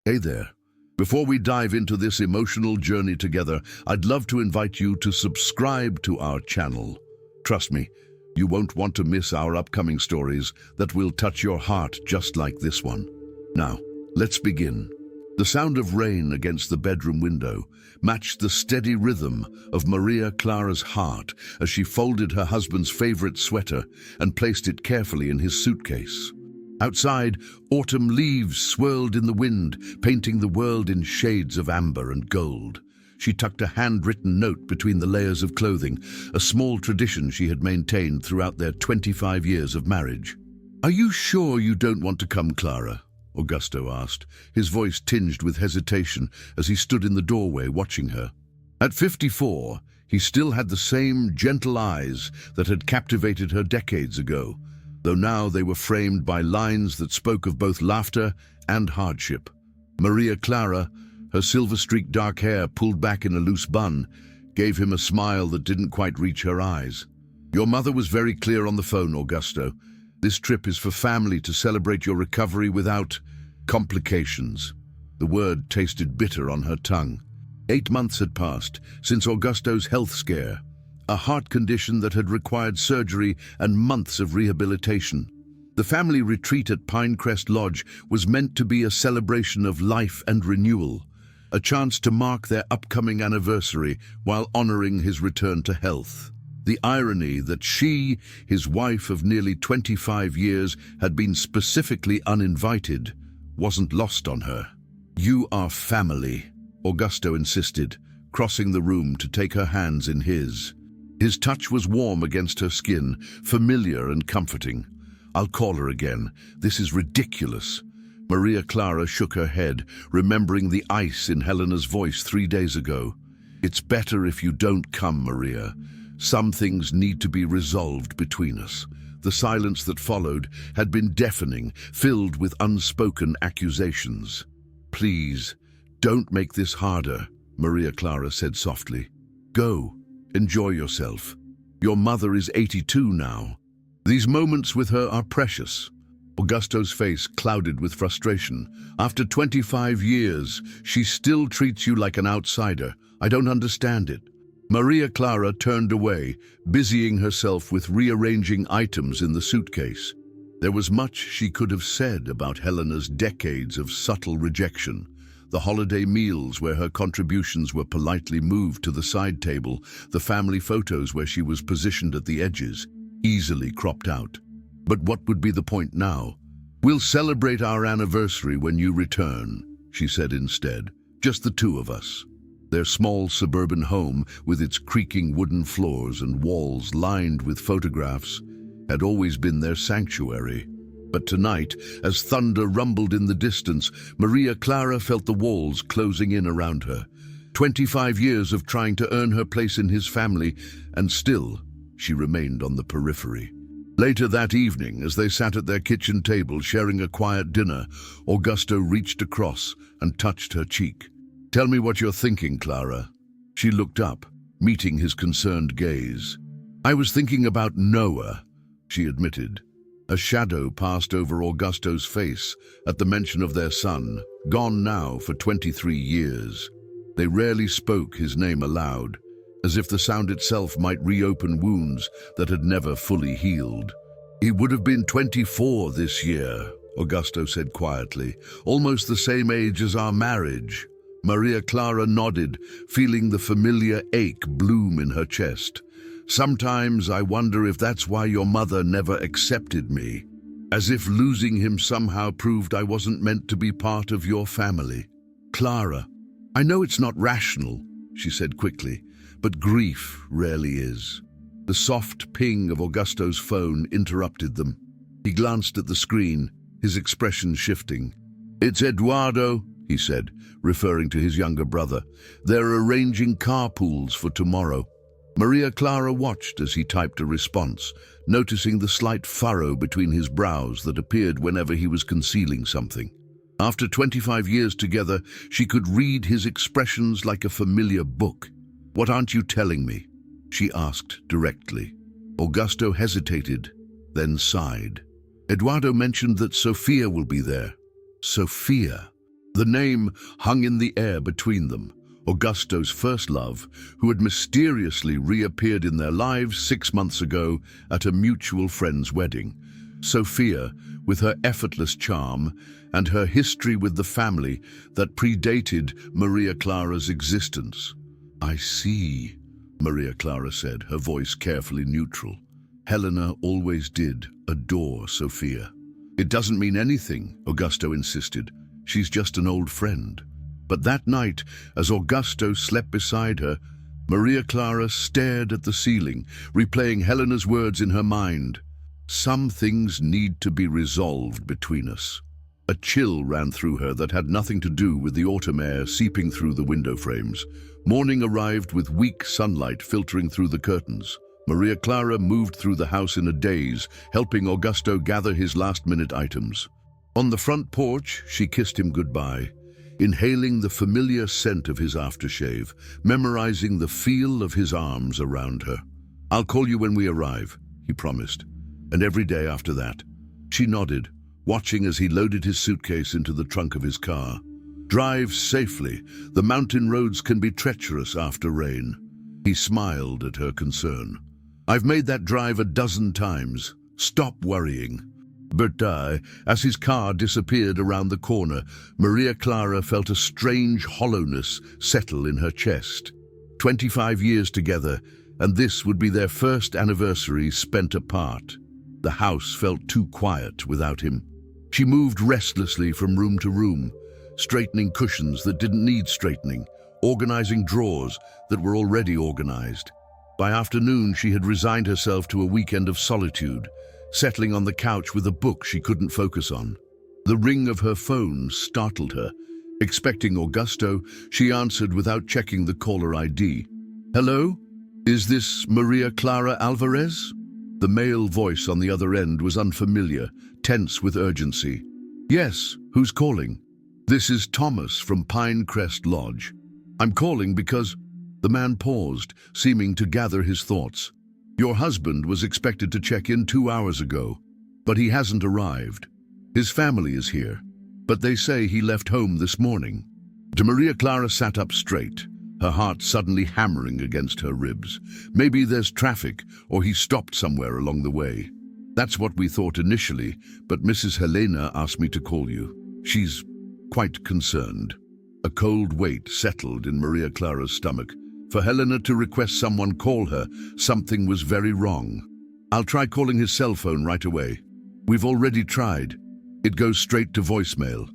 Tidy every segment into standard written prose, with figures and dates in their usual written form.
Hey there. Before we dive into this emotional journey together, I'd love to invite you to subscribe to our channel. Trust me, you won't want to miss our upcoming stories that will touch your heart just like this one. Now, let's begin. The sound of rain against the bedroom window matched the steady rhythm of Maria Clara's heart as she folded her husband's favorite sweater and placed it carefully in his suitcase. Outside, autumn leaves swirled in the wind, painting the world in shades of amber and gold. She tucked a handwritten note between the layers of clothing, a small tradition she had maintained throughout their 25 years of marriage. "Are you sure you don't want to come, Clara?" Augusto asked, his voice tinged with hesitation as he stood in the doorway watching her. At 54, he still had the same gentle eyes that had captivated her decades ago, though now they were framed by lines that spoke of both laughter and hardship. Maria Clara, her silver-streaked dark hair pulled back in a loose bun, gave him a smile that didn't quite reach her eyes. "Your mother was very clear on the phone, Augusto. This trip is for family to celebrate your recovery without complications." The word tasted bitter on her tongue. 8 months had passed since Augusto's health scare, a heart condition that had required surgery and months of rehabilitation. The family retreat at Pinecrest Lodge was meant to be a celebration of life and renewal, a chance to mark their upcoming anniversary while honoring his return to health. The irony that she, his wife of nearly 25 years, had been specifically uninvited wasn't lost on her. "You are family," Augusto insisted, crossing the room to take her hands in his. His touch was warm against her skin, familiar and comforting. "I'll call her again. This is ridiculous." Maria Clara shook her head, remembering the ice in Helena's voice 3 days ago. "It's better if you don't come, Maria. Some things need to be resolved between us." The silence that followed had been deafening, filled with unspoken accusations. "Please, don't make this harder," Maria Clara said softly. "Go. Enjoy yourself. Your mother is 82 now. These moments with her are precious." Augusto's face clouded with frustration. "After 25 years, she still treats you like an outsider. I don't understand it." Maria Clara turned away, busying herself with rearranging items in the suitcase. There was much she could have said about Helena's decades of subtle rejection. The holiday meals where her contributions were politely moved to the side table, the family photos where she was positioned at the edges, easily cropped out. But what would be the point now? "We'll celebrate our anniversary when you return," she said instead. "Just the two of us." Their small suburban home, with its creaking wooden floors and walls lined with photographs, had always been their sanctuary. But tonight, as thunder rumbled in the distance, Maria Clara felt the walls closing in around her. 25 years of trying to earn her place in his family, and still, she remained on the periphery. Later that evening, as they sat at their kitchen table sharing a quiet dinner, Augusto reached across and touched her cheek. "Tell me what you're thinking, Clara." She looked up, meeting his concerned gaze. "I was thinking about Noah," she admitted. A shadow passed over Augusto's face at the mention of their son, gone now for 23 years. They rarely spoke his name aloud, as if the sound itself might reopen wounds that had never fully healed. "He would have been 24 this year," Augusto said quietly, "almost the same age as our marriage." Maria Clara nodded, feeling the familiar ache bloom in her chest. "Sometimes I wonder if that's why your mother never accepted me, as if losing him somehow proved I wasn't meant to be part of your family." "Clara, I know it's not rational," she said quickly, "but grief rarely is." The soft ping of Augusto's phone interrupted them. He glanced at the screen, his expression shifting. "It's Eduardo," he said, referring to his younger brother. "They're arranging carpools for tomorrow." Maria Clara watched as he typed a response, noticing the slight furrow between his brows that appeared whenever he was concealing something. After 25 years together, she could read his expressions like a familiar book. "What aren't you telling me?" she asked directly. Augusto hesitated, then sighed. "Eduardo mentioned that Sophia will be there." "Sophia?" The name hung in the air between them. Augusto's first love, who had mysteriously reappeared in their lives 6 months ago at a mutual friend's wedding. Sophia, with her effortless charm and her history with the family that predated Maria Clara's existence. "I see," Maria Clara said, her voice carefully neutral. Helena always did adore Sophia. "It doesn't mean anything," Augusto insisted. "She's just an old friend." But that night, as Augusto slept beside her, Maria Clara stared at the ceiling, replaying Helena's words in her mind. "Some things need to be resolved between us." A chill ran through her that had nothing to do with the autumn air seeping through the window frames. Morning arrived with weak sunlight filtering through the curtains. Maria Clara moved through the house in a daze, helping Augusto gather his last-minute items. On the front porch, she kissed him goodbye, inhaling the familiar scent of his aftershave, memorizing the feel of his arms around her. "I'll call you when we arrive," he promised. And every day after that. She nodded, watching as he loaded his suitcase into the trunk of his car. "Drive safely. The mountain roads can be treacherous after rain." He smiled at her concern. "I've made that drive a dozen times. Stop worrying." But as his car disappeared around the corner, Maria Clara felt a strange hollowness settle in her chest. 25 years together, and this would be their first anniversary spent apart. The house felt too quiet without him. She moved restlessly from room to room, straightening cushions that didn't need straightening, organizing drawers that were already organized. By afternoon, she had resigned herself to a weekend of solitude, settling on the couch with a book she couldn't focus on. The ring of her phone startled her. Expecting Augusto, she answered without checking the caller ID. "Hello? Is this Maria Clara Alvarez?" The male voice on the other end was unfamiliar, tense with urgency. "Yes, who's calling?" "This is Thomas from Pinecrest Lodge. I'm calling because..." The man paused, seeming to gather his thoughts. "Your husband was expected to check in 2 hours ago, but he hasn't arrived. His family is here, but they say he left home this morning." Maria Clara sat up straight, her heart suddenly hammering against her ribs. "Maybe there's traffic, or he stopped somewhere along the way. That's what we thought initially, but Mrs. Helena asked me to call you. She's quite concerned." A cold weight settled in Maria Clara's stomach. For Helena to request someone call her, something was very wrong. "I'll try calling his cell phone right away." "We've already tried. It goes straight to voicemail."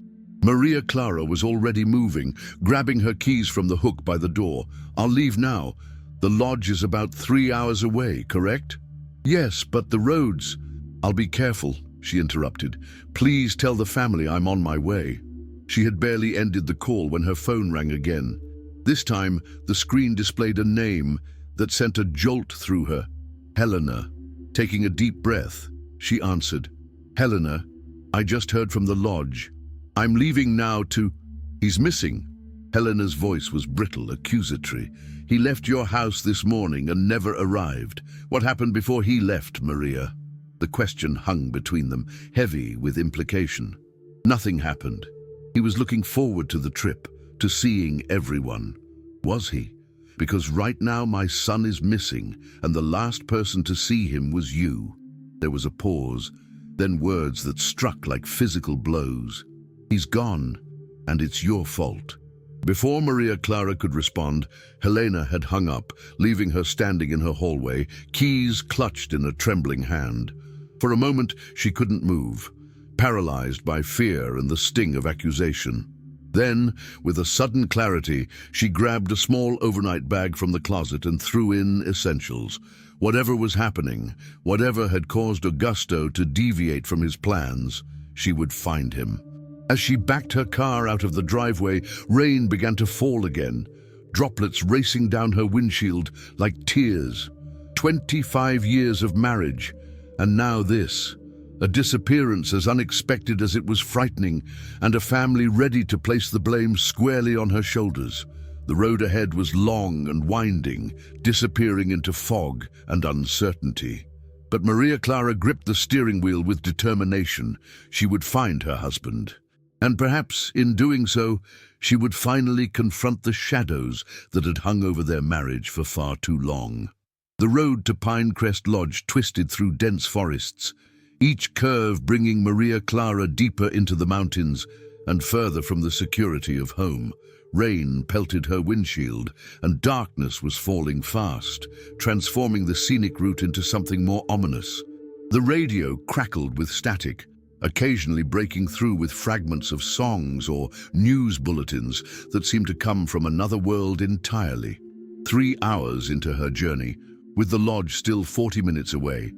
Maria Clara was already moving, grabbing her keys from the hook by the door. "I'll leave now. The lodge is about 3 hours away, correct?" "Yes, but the roads..." "I'll be careful," she interrupted. "Please tell the family I'm on my way." She had barely ended the call when her phone rang again. This time, the screen displayed a name that sent a jolt through her. "Helena." Taking a deep breath, she answered. "Helena, I just heard from the lodge. I'm leaving now to..." "He's missing." Helena's voice was brittle, accusatory. "He left your house this morning and never arrived. What happened before he left, Maria?" The question hung between them, heavy with implication. Nothing happened. He was looking forward to the trip, to seeing everyone. Was he? "Because right now my son is missing, and the last person to see him was you." There was a pause, then words that struck like physical blows. "He's gone, and it's your fault." Before Maria Clara could respond, Helena had hung up, leaving her standing in her hallway, keys clutched in a trembling hand. For a moment, she couldn't move, paralyzed by fear and the sting of accusation. Then, with a sudden clarity, she grabbed a small overnight bag from the closet and threw in essentials. Whatever was happening, whatever had caused Augusto to deviate from his plans, she would find him. As she backed her car out of the driveway, rain began to fall again, droplets racing down her windshield like tears. 25 years of marriage, and now this. A disappearance as unexpected as it was frightening, and a family ready to place the blame squarely on her shoulders. The road ahead was long and winding, disappearing into fog and uncertainty. But Maria Clara gripped the steering wheel with determination. She would find her husband. And perhaps, in doing so, she would finally confront the shadows that had hung over their marriage for far too long. The road to Pinecrest Lodge twisted through dense forests, each curve bringing Maria Clara deeper into the mountains and further from the security of home. Rain pelted her windshield, and darkness was falling fast, transforming the scenic route into something more ominous. The radio crackled with static, occasionally breaking through with fragments of songs or news bulletins that seemed to come from another world entirely. 3 hours into her journey, with the lodge still 40 minutes away,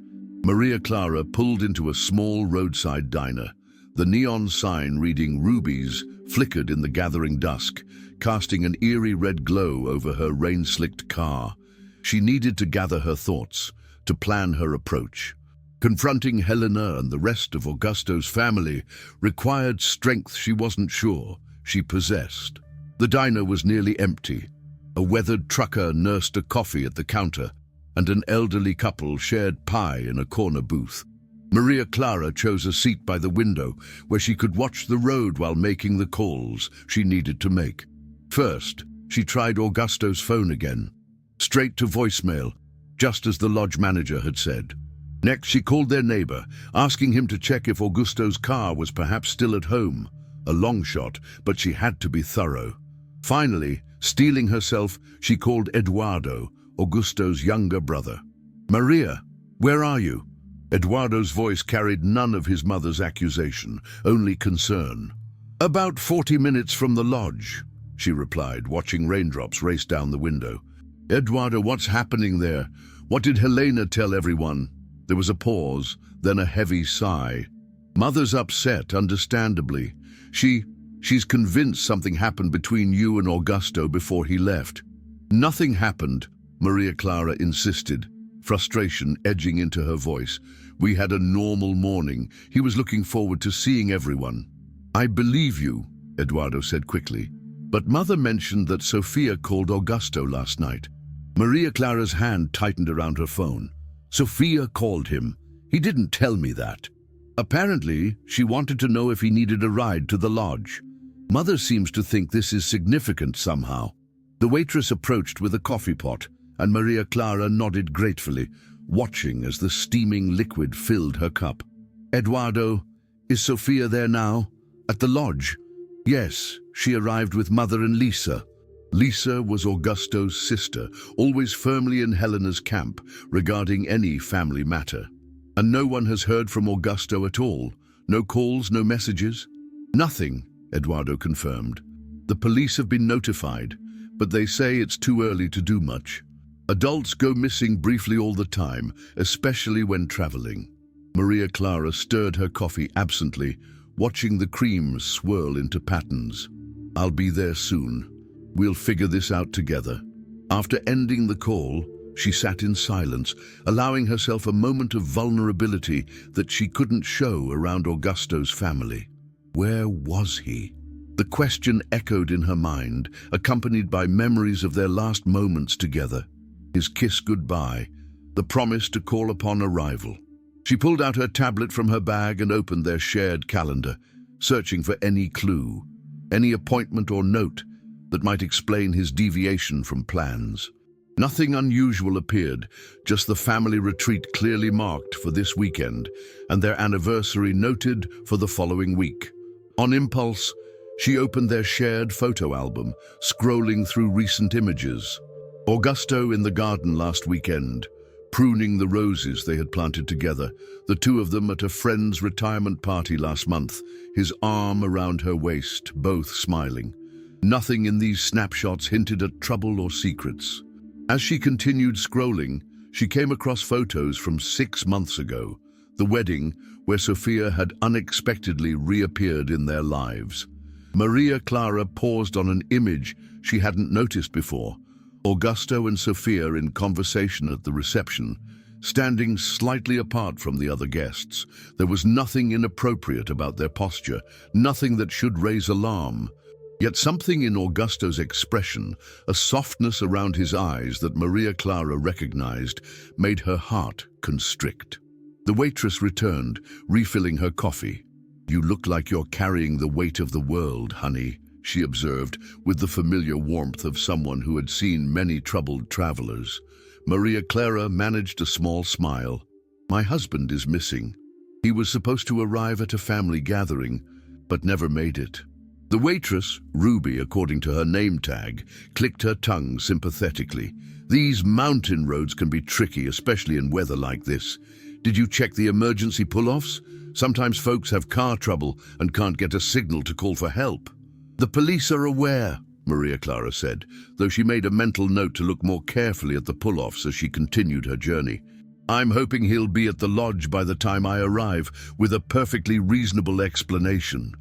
Maria Clara pulled into a small roadside diner. The neon sign reading Ruby's flickered in the gathering dusk, casting an eerie red glow over her rain-slicked car. She needed to gather her thoughts, to plan her approach. Confronting Helena and the rest of Augusto's family required strength she wasn't sure she possessed. The diner was nearly empty. A weathered trucker nursed a coffee at the counter, and an elderly couple shared pie in a corner booth. Maria Clara chose a seat by the window where she could watch the road while making the calls she needed to make. First, she tried Augusto's phone again, straight to voicemail, just as the lodge manager had said. Next, she called their neighbor, asking him to check if Augusto's car was perhaps still at home. A long shot, but she had to be thorough. Finally, steeling herself, she called Eduardo, Augusto's younger brother. "Maria, where are you?" Eduardo's voice carried none of his mother's accusation, only concern. "About 40 minutes from the lodge," she replied, watching raindrops race down the window. "Eduardo, what's happening there? What did Helena tell everyone?" There was a pause, then a heavy sigh. "Mother's upset, understandably. She's convinced something happened between you and Augusto before he left." "Nothing happened," Maria Clara insisted, frustration edging into her voice. "We had a normal morning. He was looking forward to seeing everyone." "I believe you," Eduardo said quickly. "But Mother mentioned that Sofia called Augusto last night." Maria Clara's hand tightened around her phone. "Sofia called him. He didn't tell me that. Apparently, she wanted to know if he needed a ride to the lodge. Mother seems to think this is significant somehow." The waitress approached with a coffee pot, and Maria Clara nodded gratefully, watching as the steaming liquid filled her cup. "Eduardo, is Sofia there now? At the lodge?" "Yes, she arrived with Mother and Lisa." Lisa was Augusto's sister, always firmly in Helena's camp regarding any family matter. "And no one has heard from Augusto at all? No calls, no messages?" "Nothing," Eduardo confirmed. "The police have been notified, but they say it's too early to do much. Adults go missing briefly all the time, especially when traveling." Maria Clara stirred her coffee absently, watching the cream swirl into patterns. "I'll be there soon. We'll figure this out together." After ending the call, she sat in silence, allowing herself a moment of vulnerability that she couldn't show around Augusto's family. Where was he? The question echoed in her mind, accompanied by memories of their last moments together. His kiss goodbye, the promise to call upon arrival. She pulled out her tablet from her bag and opened their shared calendar, searching for any clue, any appointment or note that might explain his deviation from plans. Nothing unusual appeared, just the family retreat clearly marked for this weekend, and their anniversary noted for the following week. On impulse, she opened their shared photo album, scrolling through recent images. Augusto in the garden last weekend, pruning the roses they had planted together, the two of them at a friend's retirement party last month, his arm around her waist, both smiling. Nothing in these snapshots hinted at trouble or secrets. As she continued scrolling, she came across photos from 6 months ago, the wedding where Sofia had unexpectedly reappeared in their lives. Maria Clara paused on an image she hadn't noticed before. Augusto and Sofia in conversation at the reception, standing slightly apart from the other guests. There was nothing inappropriate about their posture, nothing that should raise alarm. Yet something in Augusto's expression, a softness around his eyes that Maria Clara recognized, made her heart constrict. The waitress returned, refilling her coffee. "You look like you're carrying the weight of the world, honey," she observed, with the familiar warmth of someone who had seen many troubled travelers. Maria Clara managed a small smile. "My husband is missing. He was supposed to arrive at a family gathering, but never made it." The waitress, Ruby according to her name tag, clicked her tongue sympathetically. "These mountain roads can be tricky, especially in weather like this. Did you check the emergency pull-offs? Sometimes folks have car trouble and can't get a signal to call for help." "The police are aware," Maria Clara said, though she made a mental note to look more carefully at the pull-offs as she continued her journey. "I'm hoping he'll be at the lodge by the time I arrive, with a perfectly reasonable explanation."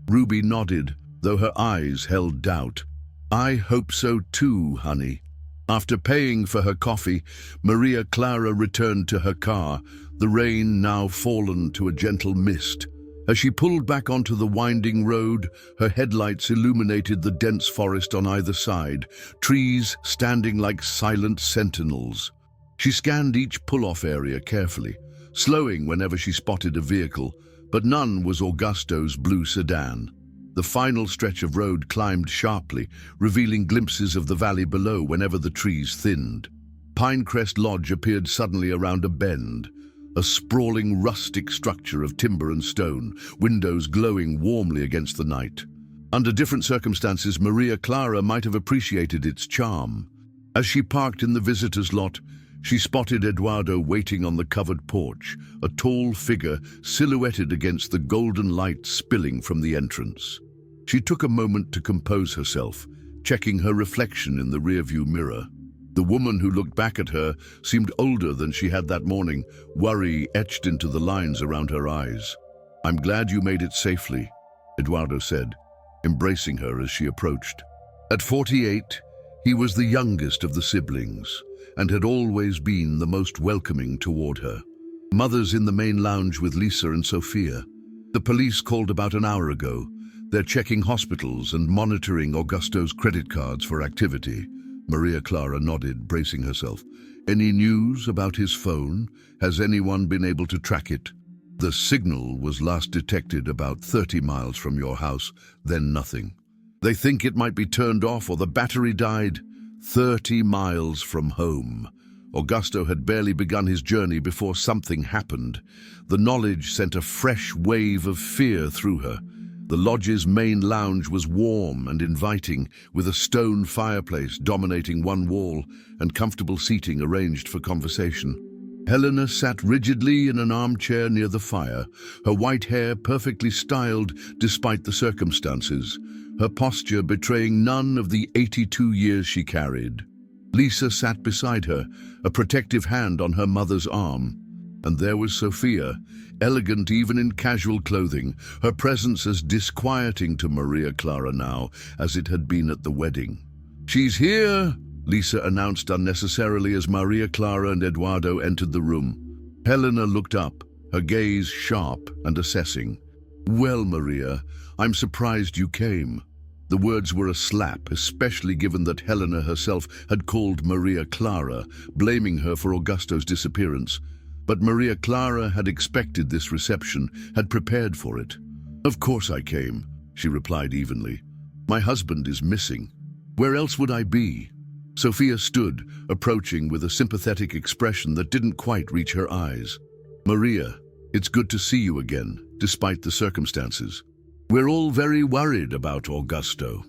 Ruby nodded, though her eyes held doubt. "I hope so too, honey." After paying for her coffee, Maria Clara returned to her car, the rain now fallen to a gentle mist. As she pulled back onto the winding road, her headlights illuminated the dense forest on either side, trees standing like silent sentinels. She scanned each pull-off area carefully, slowing whenever she spotted a vehicle, but none was Augusto's blue sedan. The final stretch of road climbed sharply, revealing glimpses of the valley below whenever the trees thinned. Pinecrest Lodge appeared suddenly around a bend, a sprawling rustic structure of timber and stone, windows glowing warmly against the night. Under different circumstances, Maria Clara might have appreciated its charm. As she parked in the visitor's lot, she spotted Eduardo waiting on the covered porch, a tall figure silhouetted against the golden light spilling from the entrance. She took a moment to compose herself, checking her reflection in the rearview mirror. The woman who looked back at her seemed older than she had that morning, worry etched into the lines around her eyes. "I'm glad you made it safely," Eduardo said, embracing her as she approached. At 48, he was the youngest of the siblings, and had always been the most welcoming toward her. Mother's in the main lounge with Lisa and Sophia. The police called about an hour ago. They're checking hospitals and monitoring Augusto's credit cards for activity. Maria Clara nodded, bracing herself. "Any news about his phone? Has anyone been able to track it?" "The signal was last detected about 30 miles from your house, then nothing. They think it might be turned off or the battery died." 30 miles from home. Augusto had barely begun his journey before something happened. The knowledge sent a fresh wave of fear through her. The lodge's main lounge was warm and inviting, with a stone fireplace dominating one wall and comfortable seating arranged for conversation. Helena sat rigidly in an armchair near the fire, her white hair perfectly styled despite the circumstances, her posture betraying none of the 82 years she carried. Lisa sat beside her, a protective hand on her mother's arm. And there was Sophia, elegant even in casual clothing, her presence as disquieting to Maria Clara now as it had been at the wedding. "She's here," Lisa announced unnecessarily as Maria Clara and Eduardo entered the room. Helena looked up, her gaze sharp and assessing. "Well, Maria, I'm surprised you came." The words were a slap, especially given that Helena herself had called Maria Clara, blaming her for Augusto's disappearance. But Maria Clara had expected this reception, had prepared for it. "Of course I came," she replied evenly. "My husband is missing. Where else would I be?" Sophia stood, approaching with a sympathetic expression that didn't quite reach her eyes. "Maria, it's good to see you again, despite the circumstances. We're all very worried about Augusto."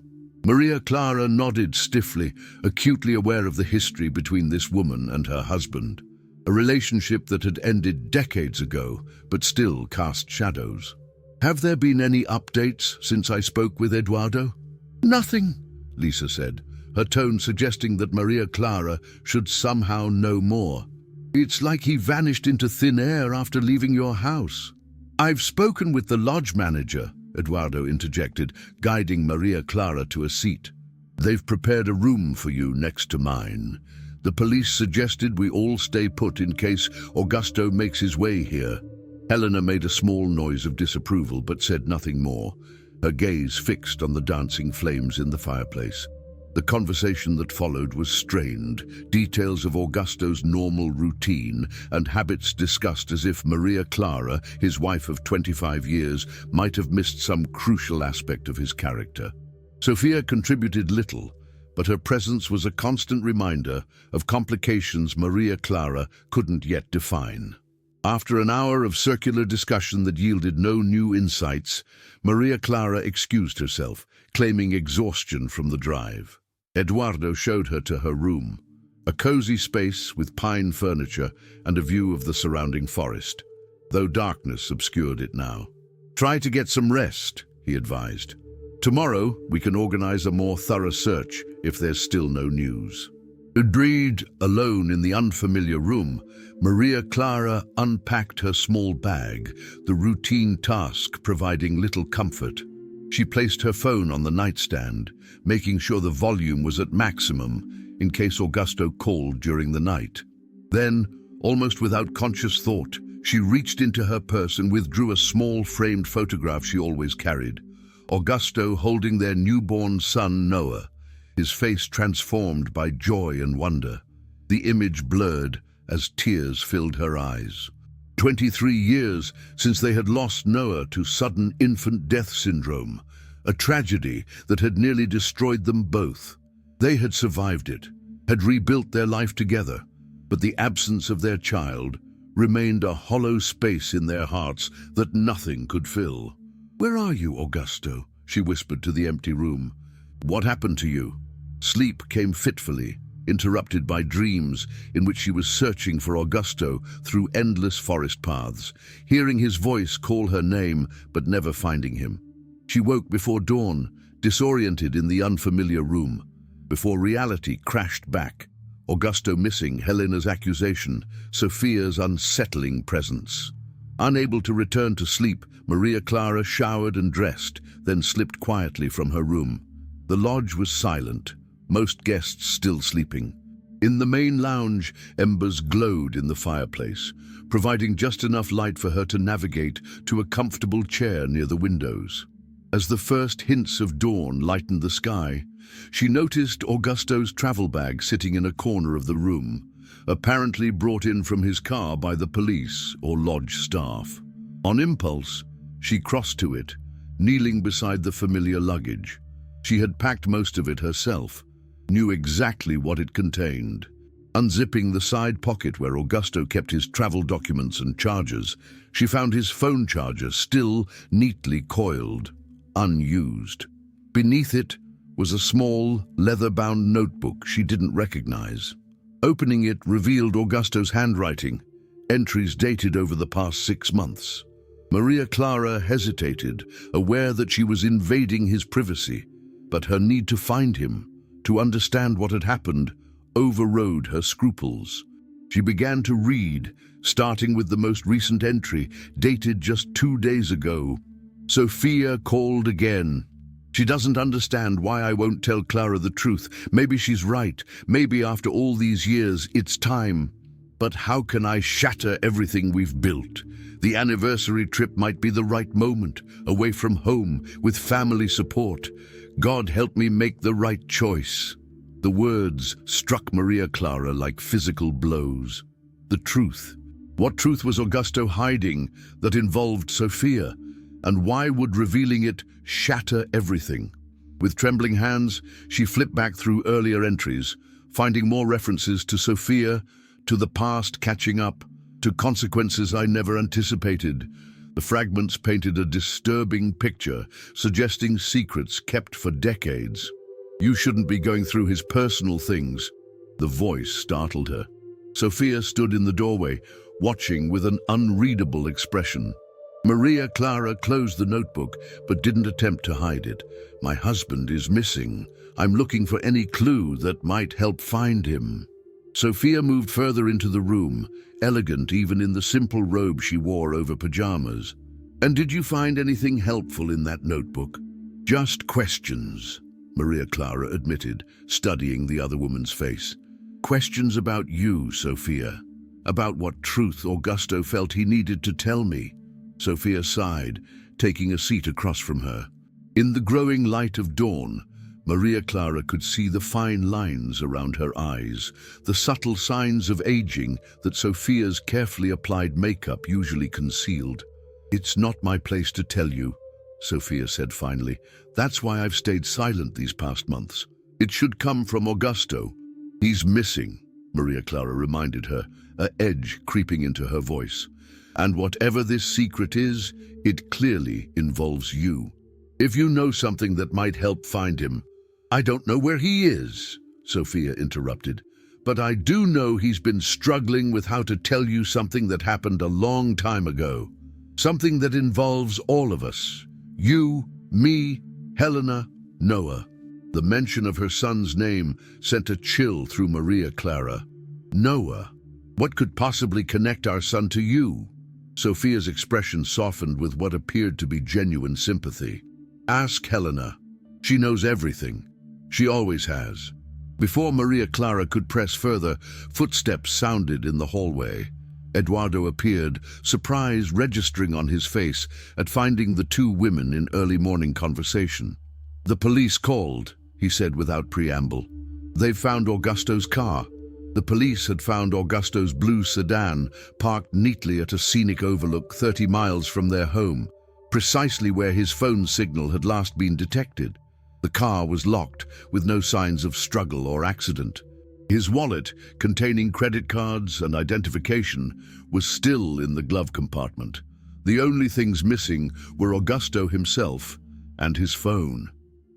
Maria Clara nodded stiffly, acutely aware of the history between this woman and her husband. A relationship that had ended decades ago, but still cast shadows. "Have there been any updates since I spoke with Eduardo?" "Nothing," Lisa said, her tone suggesting that Maria Clara should somehow know more. "It's like he vanished into thin air after leaving your house." "I've spoken with the lodge manager," Eduardo interjected, guiding Maria Clara to a seat. "They've prepared a room for you next to mine. The police suggested we all stay put in case Augusto makes his way here." Helena made a small noise of disapproval but said nothing more, her gaze fixed on the dancing flames in the fireplace. The conversation that followed was strained, details of Augusto's normal routine and habits discussed as if Maria Clara, his wife of 25 years, might have missed some crucial aspect of his character. Sophia contributed little, but her presence was a constant reminder of complications Maria Clara couldn't yet define. After an hour of circular discussion that yielded no new insights, Maria Clara excused herself, claiming exhaustion from the drive. Eduardo showed her to her room, a cozy space with pine furniture and a view of the surrounding forest, though darkness obscured it now. "Try to get some rest," he advised. "Tomorrow we can organize a more thorough search if there's still no news." Agreed. Alone in the unfamiliar room, Maria Clara unpacked her small bag, the routine task providing little comfort. She placed her phone on the nightstand, making sure the volume was at maximum in case Augusto called during the night. Then, almost without conscious thought, she reached into her purse and withdrew a small framed photograph she always carried. Augusto holding their newborn son Noah, his face transformed by joy and wonder. The image blurred as tears filled her eyes. 23 years since they had lost Noah to sudden infant death syndrome, a tragedy that had nearly destroyed them both. They had survived it, had rebuilt their life together, but the absence of their child remained a hollow space in their hearts that nothing could fill. "Where are you, Augusto?" she whispered to the empty room. "What happened to you?" Sleep came fitfully, interrupted by dreams in which she was searching for Augusto through endless forest paths, hearing his voice call her name but never finding him. She woke before dawn, disoriented in the unfamiliar room, before reality crashed back. Augusto missing, Helena's accusation, Sophia's unsettling presence. Unable to return to sleep, Maria Clara showered and dressed, then slipped quietly from her room. The lodge was silent, most guests still sleeping. In the main lounge, embers glowed in the fireplace, providing just enough light for her to navigate to a comfortable chair near the windows. As the first hints of dawn lightened the sky, she noticed Augusto's travel bag sitting in a corner of the room, apparently brought in from his car by the police or lodge staff. On impulse, she crossed to it, kneeling beside the familiar luggage. She had packed most of it herself, knew exactly what it contained. Unzipping the side pocket where Augusto kept his travel documents and chargers, she found his phone charger still neatly coiled, unused. Beneath it was a small, leather-bound notebook she didn't recognize. Opening it revealed Augusto's handwriting, entries dated over the past 6 months. Maria Clara hesitated, aware that she was invading his privacy, but her need to find him, to understand what had happened, overrode her scruples. She began to read, starting with the most recent entry, dated just 2 days ago. "Sophia called again. She doesn't understand why I won't tell Clara the truth. Maybe she's right. Maybe after all these years, it's time. But how can I shatter everything we've built? The anniversary trip might be the right moment, away from home, with family support. God help me make the right choice." The words struck Maria Clara like physical blows. The truth. What truth was Augusto hiding that involved Sophia? And why would revealing it shatter everything? With trembling hands, she flipped back through earlier entries, finding more references to Sophia, to the past catching up, to consequences I never anticipated. The fragments painted a disturbing picture, suggesting secrets kept for decades. "You shouldn't be going through his personal things." The voice startled her. Sophia stood in the doorway, watching with an unreadable expression. Maria Clara closed the notebook, but didn't attempt to hide it. "My husband is missing. I'm looking for any clue that might help find him." Sophia moved further into the room, elegant even in the simple robe she wore over pajamas. "And did you find anything helpful in that notebook?" "Just questions," Maria Clara admitted, studying the other woman's face. "Questions about you, Sophia. About what truth Augusto felt he needed to tell me." Sophia sighed, taking a seat across from her. In the growing light of dawn, Maria Clara could see the fine lines around her eyes, the subtle signs of aging that Sophia's carefully applied makeup usually concealed. "It's not my place to tell you," Sophia said finally. "That's why I've stayed silent these past months. It should come from Augusto." "He's missing," Maria Clara reminded her, an edge creeping into her voice. "And whatever this secret is, it clearly involves you. If you know something that might help find him—" "I don't know where he is," Sophia interrupted, "but I do know he's been struggling with how to tell you something that happened a long time ago. Something that involves all of us. You, me, Helena, Noah." The mention of her son's name sent a chill through Maria Clara. "Noah? What could possibly connect our son to you?" Sophia's expression softened with what appeared to be genuine sympathy. "Ask Helena. She knows everything. She always has." Before Maria Clara could press further, footsteps sounded in the hallway. Eduardo appeared, surprise registering on his face at finding the two women in early morning conversation. "The police called," he said without preamble. "They've found Augusto's car." The police had found Augusto's blue sedan parked neatly at a scenic overlook 30 miles from their home, precisely where his phone signal had last been detected. The car was locked, with no signs of struggle or accident. His wallet, containing credit cards and identification, was still in the glove compartment. The only things missing were Augusto himself and his phone.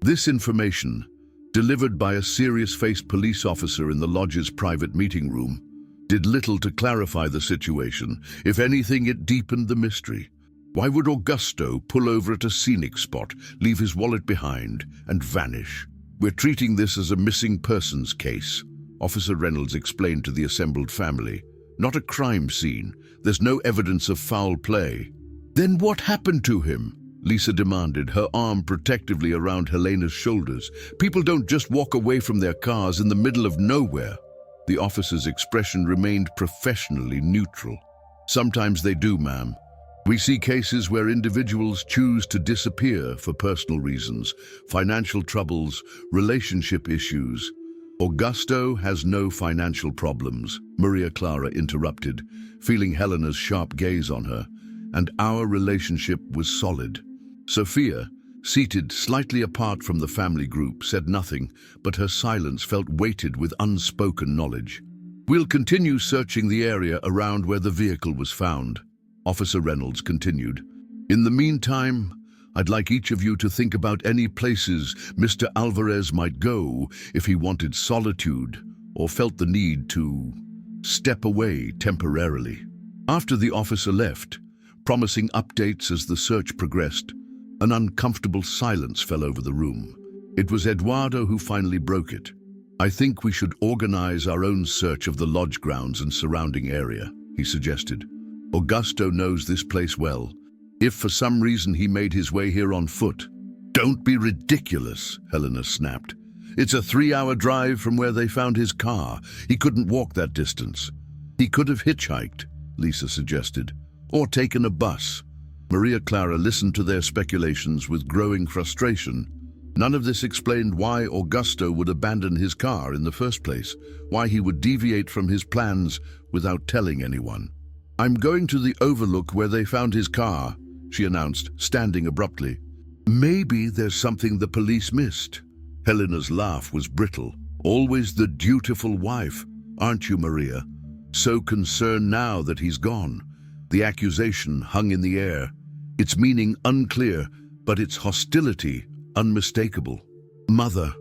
This information, delivered by a serious-faced police officer in the lodge's private meeting room, did little to clarify the situation. If anything, it deepened the mystery. Why would Augusto pull over at a scenic spot, leave his wallet behind, and vanish? "We're treating this as a missing persons case," Officer Reynolds explained to the assembled family. "Not a crime scene. There's no evidence of foul play." "Then what happened to him?" Lisa demanded, her arm protectively around Helena's shoulders. "People don't just walk away from their cars in the middle of nowhere." The officer's expression remained professionally neutral. "Sometimes they do, ma'am. We see cases where individuals choose to disappear for personal reasons, financial troubles, relationship issues." "Augusto has no financial problems," Maria Clara interrupted, feeling Helena's sharp gaze on her. "And our relationship was solid." Sophia, seated slightly apart from the family group, said nothing, but her silence felt weighted with unspoken knowledge. "We'll continue searching the area around where the vehicle was found," Officer Reynolds continued. "In the meantime, I'd like each of you to think about any places Mr. Alvarez might go if he wanted solitude or felt the need to step away temporarily." After the officer left, promising updates as the search progressed, an uncomfortable silence fell over the room. It was Eduardo who finally broke it. "I think we should organize our own search of the lodge grounds and surrounding area," he suggested. "Augusto knows this place well. If for some reason he made his way here on foot—" "Don't be ridiculous," Helena snapped. "It's a 3-hour drive from where they found his car. He couldn't walk that distance." "He could have hitchhiked," Lisa suggested, "or taken a bus." Maria Clara listened to their speculations with growing frustration. None of this explained why Augusto would abandon his car in the first place, why he would deviate from his plans without telling anyone. "I'm going to the overlook where they found his car," she announced, standing abruptly. "Maybe there's something the police missed." Helena's laugh was brittle. "Always the dutiful wife, aren't you, Maria? So concerned now that he's gone." The accusation hung in the air, its meaning unclear, but its hostility unmistakable. "Mother,"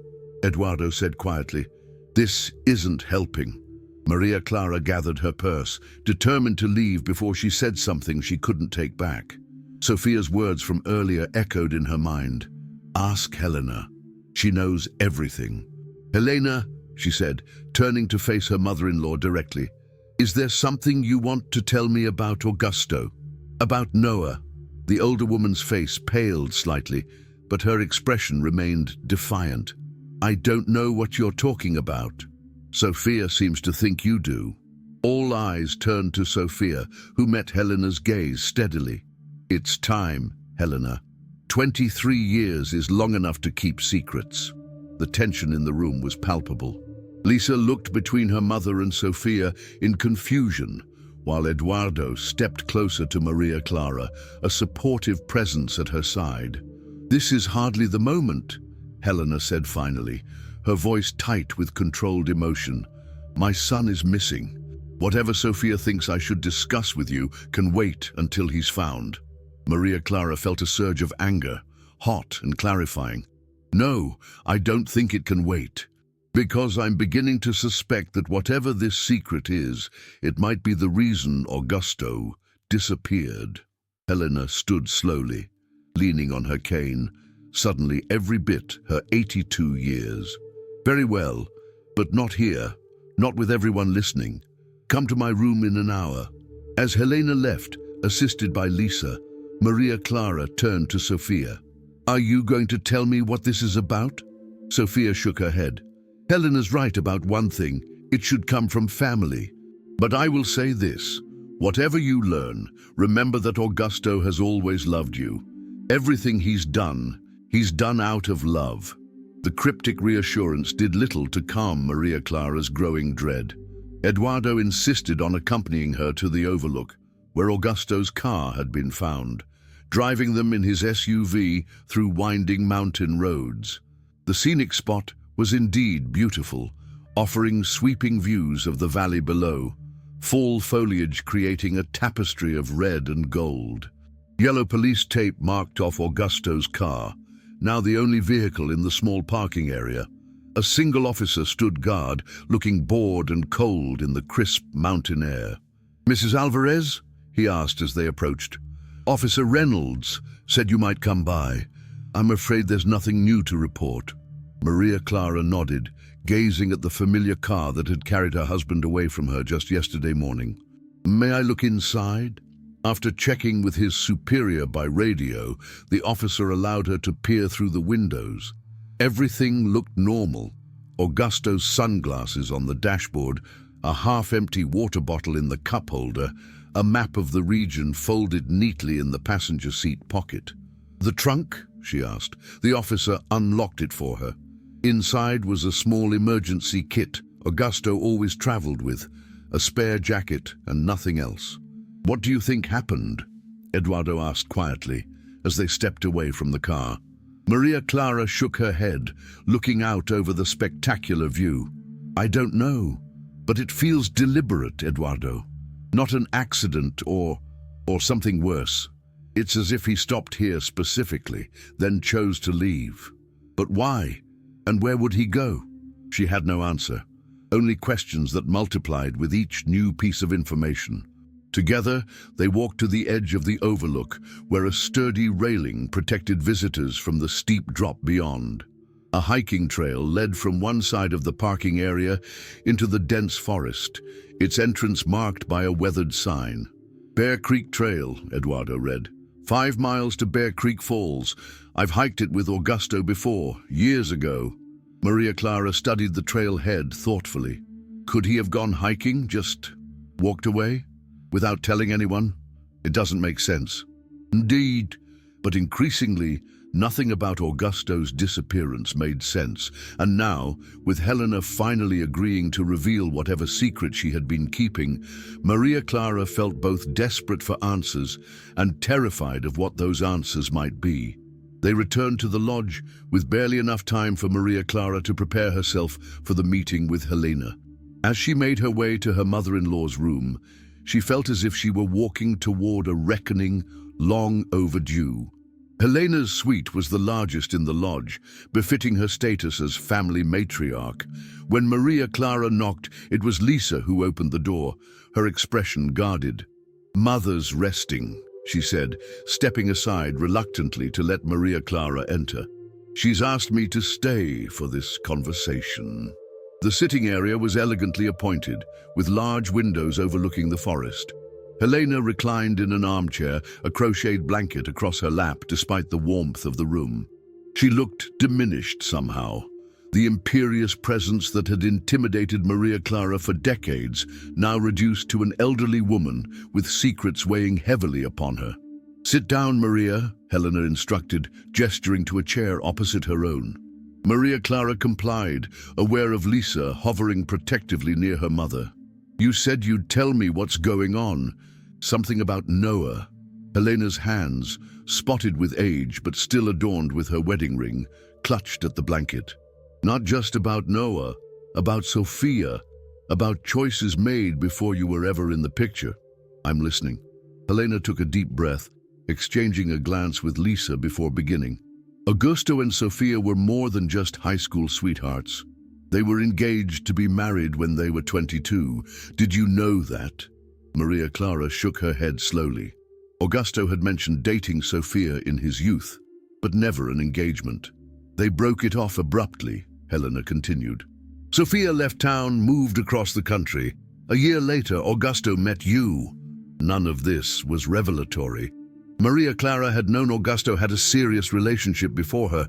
Eduardo said quietly, "this isn't helping." Maria Clara gathered her purse, determined to leave before she said something she couldn't take back. Sophia's words from earlier echoed in her mind. "Ask Helena. She knows everything." "Helena," she said, turning to face her mother-in-law directly, "is there something you want to tell me about Augusto? About Noah?" The older woman's face paled slightly, but her expression remained defiant. "I don't know what you're talking about." "Sophia seems to think you do." All eyes turned to Sophia, who met Helena's gaze steadily. "It's time, Helena. 23 years is long enough to keep secrets." The tension in the room was palpable. Lisa looked between her mother and Sofia in confusion, while Eduardo stepped closer to Maria Clara, a supportive presence at her side. "This is hardly the moment," Helena said finally, her voice tight with controlled emotion. "My son is missing. Whatever Sofia thinks I should discuss with you can wait until he's found." Maria Clara felt a surge of anger, hot and clarifying. "No, I don't think it can wait. Because I'm beginning to suspect that whatever this secret is, it might be the reason Augusto disappeared." Helena stood slowly, leaning on her cane, suddenly every bit her 82 years. "Very well, but not here, not with everyone listening. Come to my room in an hour." As Helena left, assisted by Lisa, Maria Clara turned to Sofia. "Are you going to tell me what this is about?" Sofia shook her head. "Helena's right about one thing. It should come from family. But I will say this. Whatever you learn, remember that Augusto has always loved you. Everything he's done out of love." The cryptic reassurance did little to calm Maria Clara's growing dread. Eduardo insisted on accompanying her to the overlook, where Augusto's car had been found, driving them in his SUV through winding mountain roads. The scenic spot was indeed beautiful, offering sweeping views of the valley below, fall foliage creating a tapestry of red and gold. Yellow police tape marked off Augusto's car, now the only vehicle in the small parking area. A single officer stood guard, looking bored and cold in the crisp mountain air. "Mrs. Alvarez?" he asked as they approached. "Officer Reynolds said you might come by. I'm afraid there's nothing new to report." Maria Clara nodded, gazing at the familiar car that had carried her husband away from her just yesterday morning. "May I look inside?" After checking with his superior by radio, the officer allowed her to peer through the windows. Everything looked normal. Augusto's sunglasses on the dashboard, a half-empty water bottle in the cup holder, a map of the region folded neatly in the passenger seat pocket. "The trunk?" she asked. The officer unlocked it for her. Inside was a small emergency kit Augusto always traveled with, a spare jacket and nothing else. "What do you think happened?" Eduardo asked quietly, as they stepped away from the car. Maria Clara shook her head, looking out over the spectacular view. "I don't know, but it feels deliberate, Eduardo. Not an accident or something worse. It's as if he stopped here specifically, then chose to leave. But why? And where would he go?" She had no answer, only questions that multiplied with each new piece of information. Together, they walked to the edge of the overlook, where a sturdy railing protected visitors from the steep drop beyond. A hiking trail led from one side of the parking area into the dense forest, its entrance marked by a weathered sign. "Bear Creek Trail," Eduardo read. 5 miles to Bear Creek Falls. I've hiked it with Augusto before, years ago." Maria Clara studied the trailhead thoughtfully. Could he have gone hiking, just walked away, without telling anyone? It doesn't make sense. Indeed, but increasingly, nothing about Augusto's disappearance made sense, and now, with Helena finally agreeing to reveal whatever secret she had been keeping, Maria Clara felt both desperate for answers and terrified of what those answers might be. They returned to the lodge with barely enough time for Maria Clara to prepare herself for the meeting with Helena. As she made her way to her mother-in-law's room, she felt as if she were walking toward a reckoning long overdue. Helena's suite was the largest in the lodge, befitting her status as family matriarch. When Maria Clara knocked, it was Lisa who opened the door, her expression guarded. "Mother's resting," she said, stepping aside reluctantly to let Maria Clara enter. "She's asked me to stay for this conversation." The sitting area was elegantly appointed, with large windows overlooking the forest. Helena reclined in an armchair, a crocheted blanket across her lap despite the warmth of the room. She looked diminished somehow. The imperious presence that had intimidated Maria Clara for decades, now reduced to an elderly woman with secrets weighing heavily upon her. "Sit down, Maria," Helena instructed, gesturing to a chair opposite her own. Maria Clara complied, aware of Lisa hovering protectively near her mother. "You said you'd tell me what's going on. Something about Noah." Helena's hands, spotted with age but still adorned with her wedding ring, clutched at the blanket. "Not just about Noah, about Sophia, about choices made before you were ever in the picture." "I'm listening." Helena took a deep breath, exchanging a glance with Lisa before beginning. Augusto and Sophia were more than just high school sweethearts. They were engaged to be married when they were 22. Did you know that? Maria Clara shook her head slowly. Augusto had mentioned dating Sophia in his youth, but never an engagement. They broke it off abruptly, Helena continued. Sophia left town, moved across the country. A year later, Augusto met you. None of this was revelatory. Maria Clara had known Augusto had a serious relationship before her,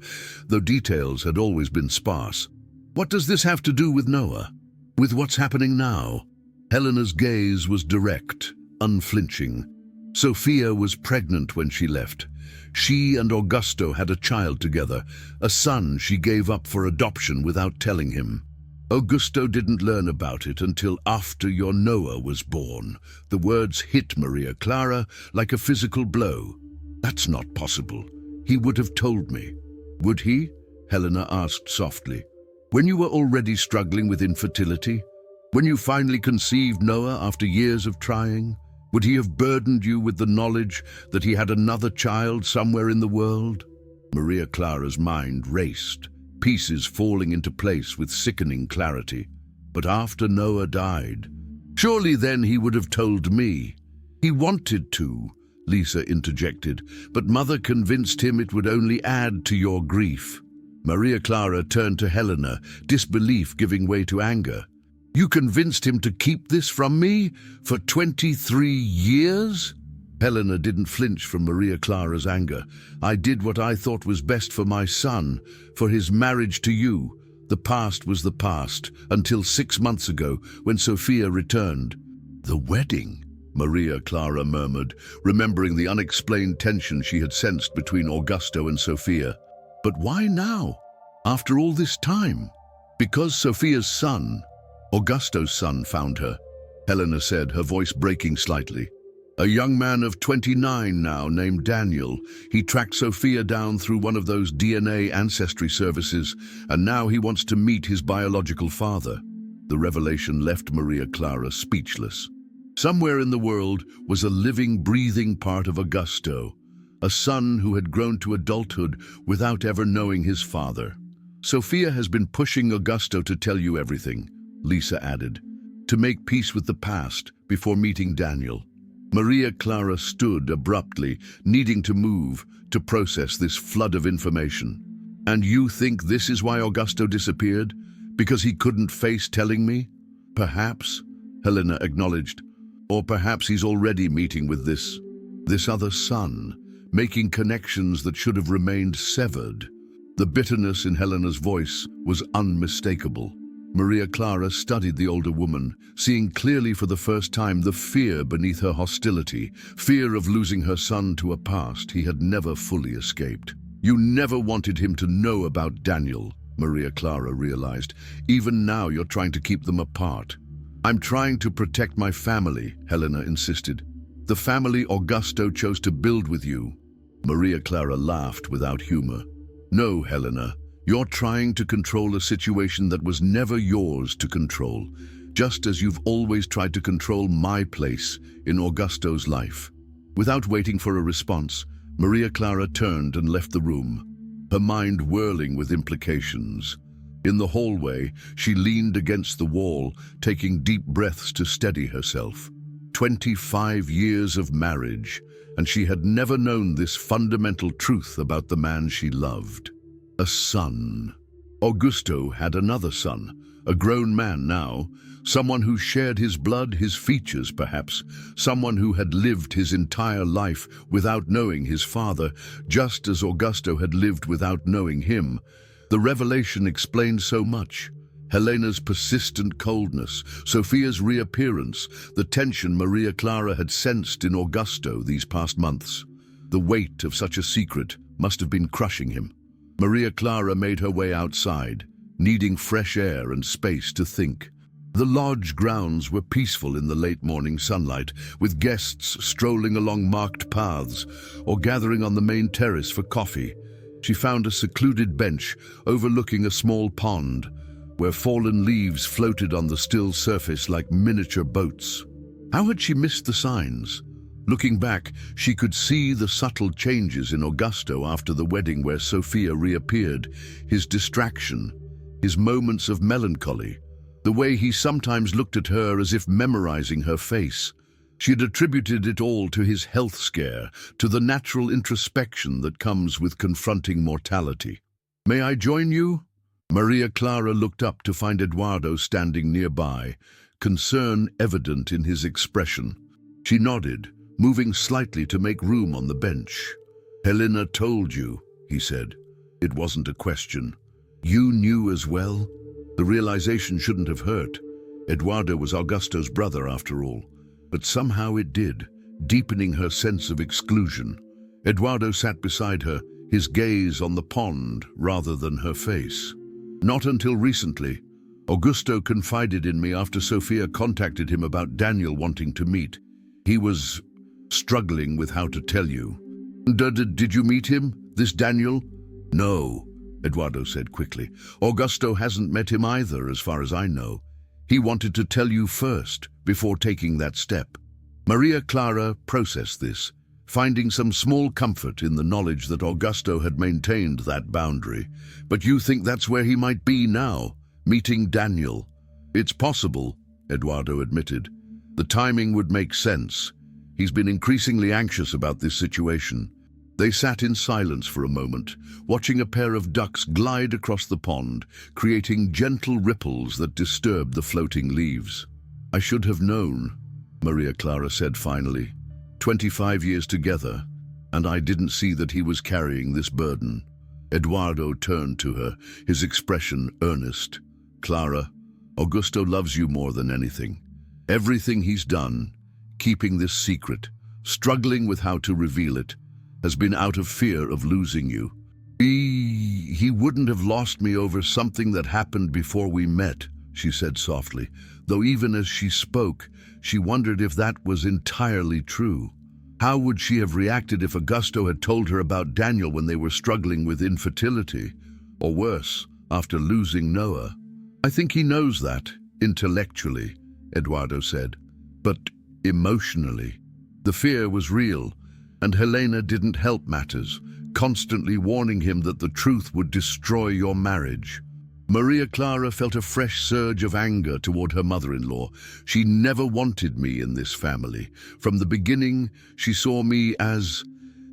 though details had always been sparse. What does this have to do with Noah? With what's happening now? Helena's gaze was direct, unflinching. Sophia was pregnant when she left. She and Augusto had a child together, a son she gave up for adoption without telling him. Augusto didn't learn about it until after your Noah was born. The words hit Maria Clara like a physical blow. That's not possible. He would have told me. Would he? Helena asked softly. When you were already struggling with infertility? When you finally conceived Noah after years of trying? Would he have burdened you with the knowledge that he had another child somewhere in the world? Maria Clara's mind raced, pieces falling into place with sickening clarity. But after Noah died, surely then he would have told me. He wanted to, Lisa interjected, but Mother convinced him it would only add to your grief. Maria Clara turned to Helena, disbelief giving way to anger. You convinced him to keep this from me for 23 years? Helena didn't flinch from Maria Clara's anger. I did what I thought was best for my son, for his marriage to you. The past was the past, until 6 months ago, when Sophia returned. The wedding, Maria Clara murmured, remembering the unexplained tension she had sensed between Augusto and Sophia. But why now, after all this time? Because Sophia's son, Augusto's son, found her, Helena said, her voice breaking slightly. A young man of 29 now named Daniel. He tracked Sophia down through one of those DNA ancestry services, and now he wants to meet his biological father. The revelation left Maria Clara speechless. Somewhere in the world was a living, breathing part of Augusto, a son who had grown to adulthood without ever knowing his father. Sophia has been pushing Augusto to tell you everything, Lisa added, to make peace with the past before meeting Daniel. Maria Clara stood abruptly, needing to move to process this flood of information. And you think this is why Augusto disappeared? Because he couldn't face telling me? Perhaps, Helena acknowledged. Or perhaps he's already meeting with this other son, making connections that should have remained severed. The bitterness in Helena's voice was unmistakable. Maria Clara studied the older woman, seeing clearly for the first time the fear beneath her hostility, fear of losing her son to a past he had never fully escaped. You never wanted him to know about Daniel, Maria Clara realized. Even now you're trying to keep them apart. I'm trying to protect my family, Helena insisted. The family Augusto chose to build with you. Maria Clara laughed without humor. No, Helena. You're trying to control a situation that was never yours to control, just as you've always tried to control my place in Augusto's life. Without waiting for a response, Maria Clara turned and left the room, her mind whirling with implications. In the hallway, she leaned against the wall, taking deep breaths to steady herself. 25 years of marriage, and she had never known this fundamental truth about the man she loved. A son. Augusto had another son, a grown man now, someone who shared his blood, his features perhaps, someone who had lived his entire life without knowing his father, just as Augusto had lived without knowing him. The revelation explained so much. Helena's persistent coldness, Sophia's reappearance, the tension Maria Clara had sensed in Augusto these past months. The weight of such a secret must have been crushing him. Maria Clara made her way outside, needing fresh air and space to think. The lodge grounds were peaceful in the late morning sunlight, with guests strolling along marked paths or gathering on the main terrace for coffee. She found a secluded bench overlooking a small pond, where fallen leaves floated on the still surface like miniature boats. How had she missed the signs? Looking back, she could see the subtle changes in Augusto after the wedding, where Sofia reappeared, his distraction, his moments of melancholy, the way he sometimes looked at her as if memorizing her face. She had attributed it all to his health scare, to the natural introspection that comes with confronting mortality. "May I join you?" Maria Clara looked up to find Eduardo standing nearby, concern evident in his expression. She nodded, moving slightly to make room on the bench. "Helena told you," he said. It wasn't a question. "You knew as well?" The realization shouldn't have hurt. Eduardo was Augusto's brother, after all. But somehow it did, deepening her sense of exclusion. Eduardo sat beside her, his gaze on the pond rather than her face. "Not until recently. Augusto confided in me after Sofia contacted him about Daniel wanting to meet. He was struggling with how to tell you." Did you meet him, this Daniel?" "No," Eduardo said quickly. "Augusto hasn't met him either, as far as I know. He wanted to tell you first, before taking that step." Maria Clara processed this, finding some small comfort in the knowledge that Augusto had maintained that boundary. "But you think that's where he might be now, meeting Daniel?" "It's possible," Eduardo admitted. "The timing would make sense. He's been increasingly anxious about this situation." They sat in silence for a moment, watching a pair of ducks glide across the pond, creating gentle ripples that disturbed the floating leaves. "I should have known," Maria Clara said finally. 25 years together, and I didn't see that he was carrying this burden." Eduardo turned to her, his expression earnest. "Clara, Augusto loves you more than anything. Everything he's done, keeping this secret, struggling with how to reveal it, has been out of fear of losing you. He wouldn't have lost me over something that happened before we met," she said softly, though even as she spoke, she wondered if that was entirely true. How would she have reacted if Augusto had told her about Daniel when they were struggling with infertility, or worse, after losing Noah? "I think he knows that, intellectually," Eduardo said, "but emotionally. The fear was real, and Helena didn't help matters, constantly warning him that the truth would destroy your marriage." Maria Clara felt a fresh surge of anger toward her mother-in-law. "She never wanted me in this family. From the beginning, she saw me as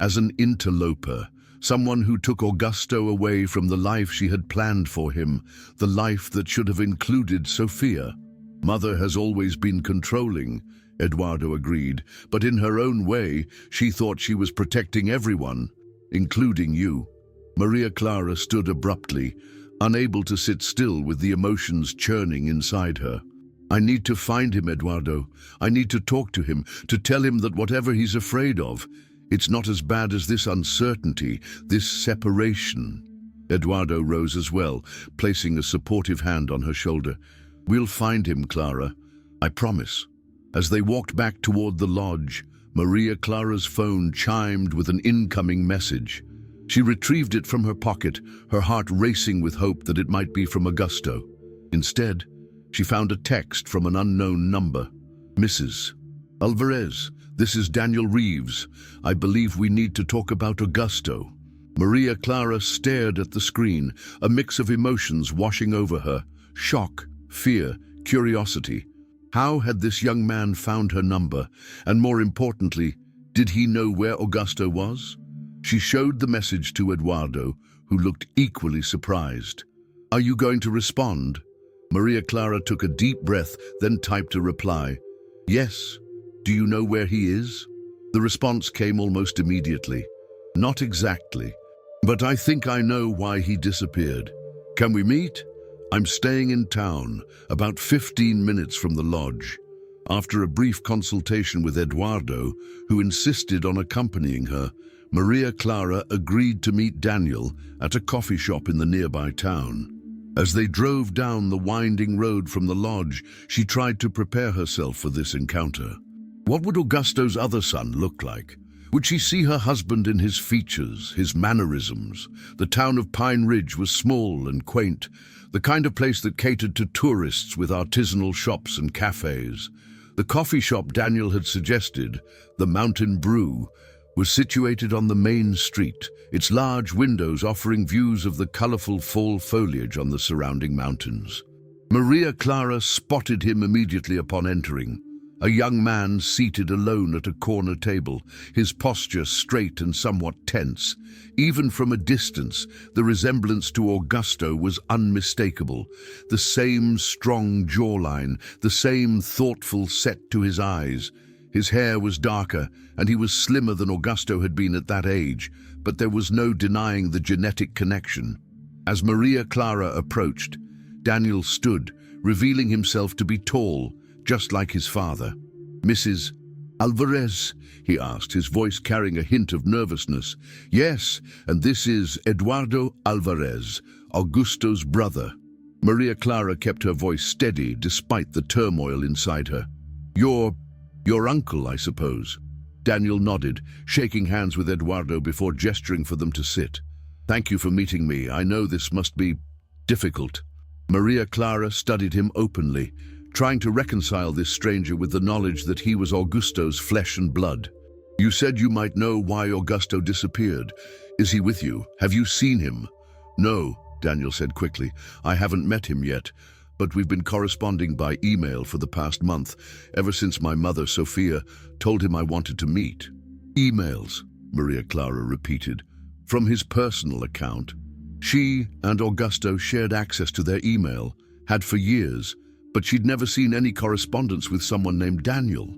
an interloper, someone who took Augusto away from the life she had planned for him, the life that should have included Sofia." "Mother has always been controlling," Eduardo agreed, "but in her own way, she thought she was protecting everyone, including you." Maria Clara stood abruptly, unable to sit still with the emotions churning inside her. "I need to find him, Eduardo. I need to talk to him, to tell him that whatever he's afraid of, it's not as bad as this uncertainty, this separation." Eduardo rose as well, placing a supportive hand on her shoulder. "We'll find him, Clara. I promise." As they walked back toward the lodge, Maria Clara's phone chimed with an incoming message. She retrieved it from her pocket, her heart racing with hope that it might be from Augusto. Instead, she found a text from an unknown number. "Mrs. Alvarez, this is Daniel Reeves. I believe we need to talk about Augusto." Maria Clara stared at the screen, a mix of emotions washing over her: shock, fear, curiosity. How had this young man found her number? And more importantly, did he know where Augusto was? She showed the message to Eduardo, who looked equally surprised. "Are you going to respond?" Maria Clara took a deep breath, then typed a reply. "Yes. Do you know where he is?" The response came almost immediately. "Not exactly, but I think I know why he disappeared. Can we meet? I'm staying in town, about 15 minutes from the lodge." After a brief consultation with Eduardo, who insisted on accompanying her, Maria Clara agreed to meet Daniel at a coffee shop in the nearby town. As they drove down the winding road from the lodge, she tried to prepare herself for this encounter. What would Augusto's other son look like? Would she see her husband in his features, his mannerisms? The town of Pine Ridge was small and quaint, the kind of place that catered to tourists with artisanal shops and cafes. The coffee shop Daniel had suggested, the Mountain Brew, was situated on the main street, its large windows offering views of the colorful fall foliage on the surrounding mountains. Maria Clara spotted him immediately upon entering. A young man seated alone at a corner table, his posture straight and somewhat tense. Even from a distance, the resemblance to Augusto was unmistakable. The same strong jawline, the same thoughtful set to his eyes. His hair was darker, and he was slimmer than Augusto had been at that age, but there was no denying the genetic connection. As Maria Clara approached, Daniel stood, revealing himself to be tall, just like his father. "Mrs. Alvarez?" he asked, his voice carrying a hint of nervousness. "Yes, and this is Eduardo Alvarez, Augusto's brother." Maria Clara kept her voice steady despite the turmoil inside her. Your uncle, I suppose." Daniel nodded, shaking hands with Eduardo before gesturing for them to sit. "Thank you for meeting me. I know this must be difficult." Maria Clara studied him openly, trying to reconcile this stranger with the knowledge that he was Augusto's flesh and blood. "You said you might know why Augusto disappeared. Is he with you? Have you seen him?" "No," Daniel said quickly. "I haven't met him yet, but we've been corresponding by email for the past month, ever since my mother, Sophia, told him I wanted to meet." "Emails," Maria Clara repeated, "from his personal account." She and Augusto shared access to their email, had for years, but she'd never seen any correspondence with someone named Daniel.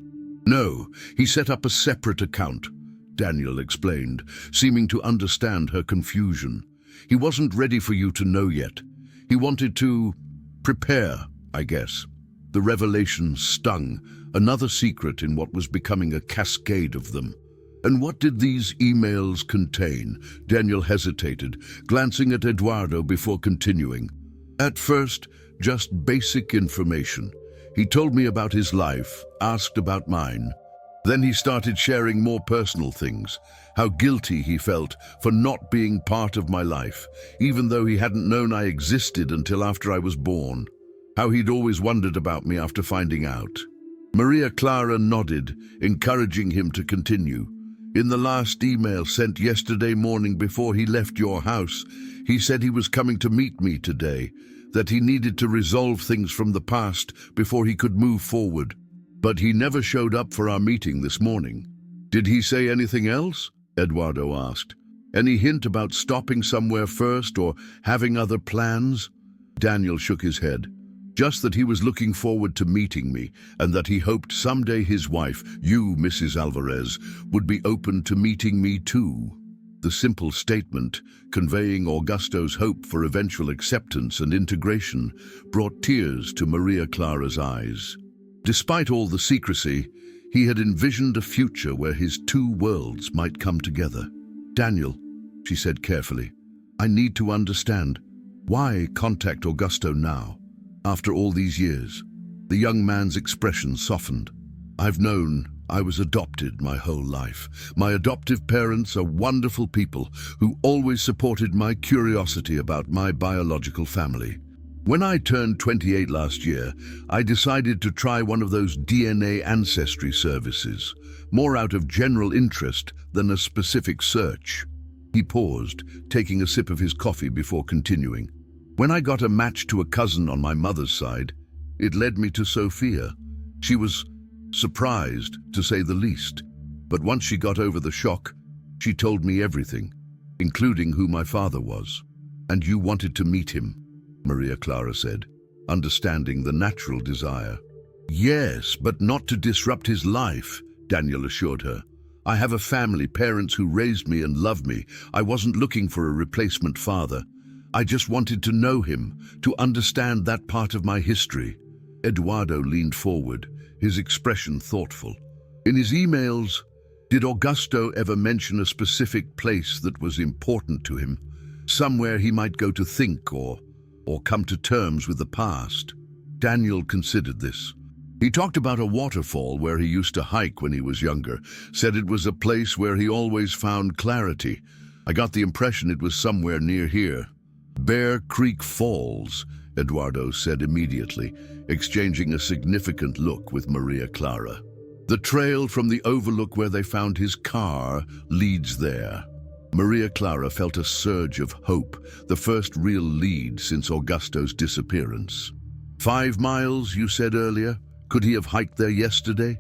"No, he set up a separate account," Daniel explained, seeming to understand her confusion. "He wasn't ready for you to know yet. He wanted to prepare, I guess." The revelation stung, another secret in what was becoming a cascade of them. "And what did these emails contain?" Daniel hesitated, glancing at Eduardo before continuing. "At first, just basic information. He told me about his life, asked about mine. Then he started sharing more personal things, how guilty he felt for not being part of my life, even though he hadn't known I existed until after I was born. How he'd always wondered about me after finding out." Maria Clara nodded, encouraging him to continue. "In the last email sent yesterday morning before he left your house, he said he was coming to meet me today, that he needed to resolve things from the past before he could move forward. But he never showed up for our meeting this morning." "Did he say anything else?" Eduardo asked. "Any hint about stopping somewhere first or having other plans?" Daniel shook his head. "Just that he was looking forward to meeting me and that he hoped someday his wife, you, Mrs. Alvarez, would be open to meeting me too." The simple statement, conveying Augusto's hope for eventual acceptance and integration, brought tears to Maria Clara's eyes. Despite all the secrecy, he had envisioned a future where his two worlds might come together. "Daniel," she said carefully, "I need to understand. Why contact Augusto now, after all these years?" The young man's expression softened. "I've known I was adopted my whole life. My adoptive parents are wonderful people who always supported my curiosity about my biological family. When I turned 28 last year, I decided to try one of those DNA ancestry services, more out of general interest than a specific search." He paused, taking a sip of his coffee before continuing. "When I got a match to a cousin on my mother's side, it led me to Sophia. She was surprised, to say the least. But once she got over the shock, she told me everything, including who my father was." "And you wanted to meet him," Maria Clara said, understanding the natural desire. "Yes, but not to disrupt his life," Daniel assured her. "I have a family, parents who raised me and loved me. I wasn't looking for a replacement father. I just wanted to know him, to understand that part of my history." Eduardo leaned forward, his expression thoughtful. "In his emails, Did Augusto ever mention a specific place that was important to him? Somewhere he might go to think or come to terms with the past? Daniel considered this. He talked about a waterfall where he used to hike when he was younger, said it was a place where he always found clarity. I got the impression it was somewhere near here. Bear Creek Falls, Eduardo said immediately, exchanging a significant look with Maria Clara. The trail from the overlook where they found his car leads there. Maria Clara felt a surge of hope, the first real lead since Augusto's disappearance. 5 miles, you said earlier? Could he have hiked there yesterday?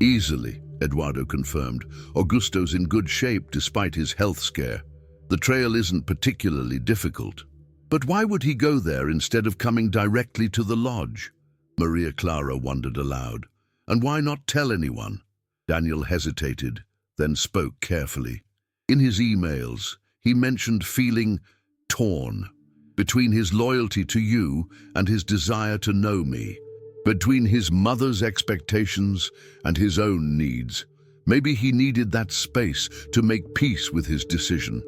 Easily, Eduardo confirmed. Augusto's in good shape despite his health scare. The trail isn't particularly difficult. But why would he go there instead of coming directly to the lodge? Maria Clara wondered aloud. And why not tell anyone? Daniel hesitated, then spoke carefully. In his emails, he mentioned feeling torn between his loyalty to you and his desire to know me, between his mother's expectations and his own needs. Maybe he needed that space to make peace with his decision.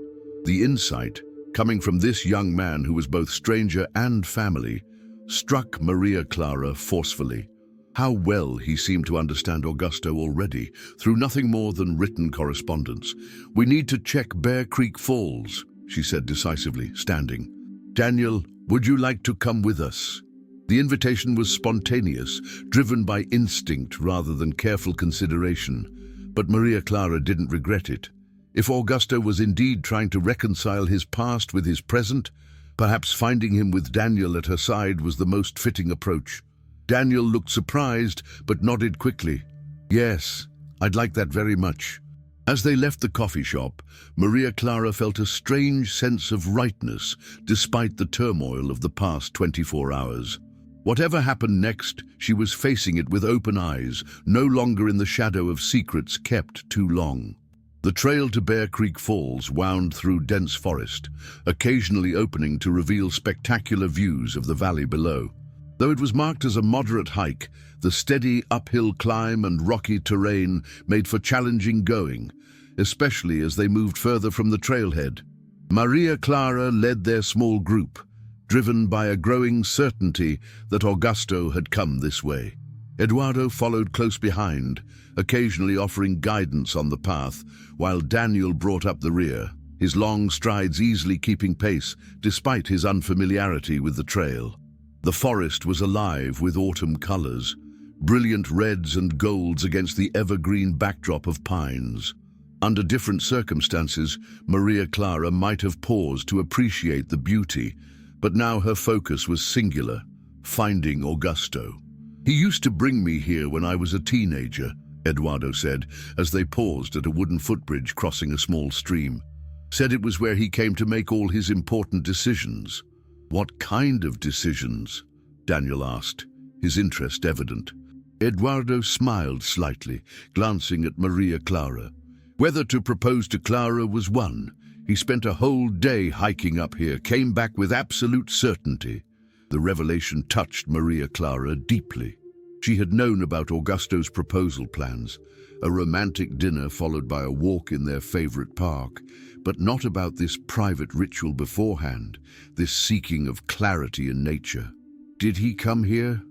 The insight, coming from this young man who was both stranger and family, struck Maria Clara forcefully. How well he seemed to understand Augusto already, through nothing more than written correspondence. We need to check Bear Creek Falls, she said decisively, standing. Daniel, would you like to come with us? The invitation was spontaneous, driven by instinct rather than careful consideration. But Maria Clara didn't regret it. If Augusto was indeed trying to reconcile his past with his present, perhaps finding him with Daniel at her side was the most fitting approach. Daniel looked surprised, but nodded quickly. Yes, I'd like that very much. As they left the coffee shop, Maria Clara felt a strange sense of rightness, despite the turmoil of the past 24 hours. Whatever happened next, she was facing it with open eyes, no longer in the shadow of secrets kept too long. The trail to Bear Creek Falls wound through dense forest, occasionally opening to reveal spectacular views of the valley below. Though it was marked as a moderate hike, the steady uphill climb and rocky terrain made for challenging going, especially as they moved further from the trailhead. Maria Clara led their small group, driven by a growing certainty that Augusto had come this way. Eduardo followed close behind, occasionally offering guidance on the path, while Daniel brought up the rear, his long strides easily keeping pace despite his unfamiliarity with the trail. The forest was alive with autumn colors, brilliant reds and golds against the evergreen backdrop of pines. Under different circumstances, Maria Clara might have paused to appreciate the beauty, but now her focus was singular, finding Augusto. He used to bring me here when I was a teenager, Eduardo said, as they paused at a wooden footbridge crossing a small stream. Said it was where he came to make all his important decisions. What kind of decisions? Daniel asked, his interest evident. Eduardo smiled slightly, glancing at Maria Clara. Whether to propose to Clara was one. He spent a whole day hiking up here, came back with absolute certainty. The revelation touched Maria Clara deeply. She had known about Augusto's proposal plans, a romantic dinner followed by a walk in their favorite park, but not about this private ritual beforehand, this seeking of clarity in nature. Did he come here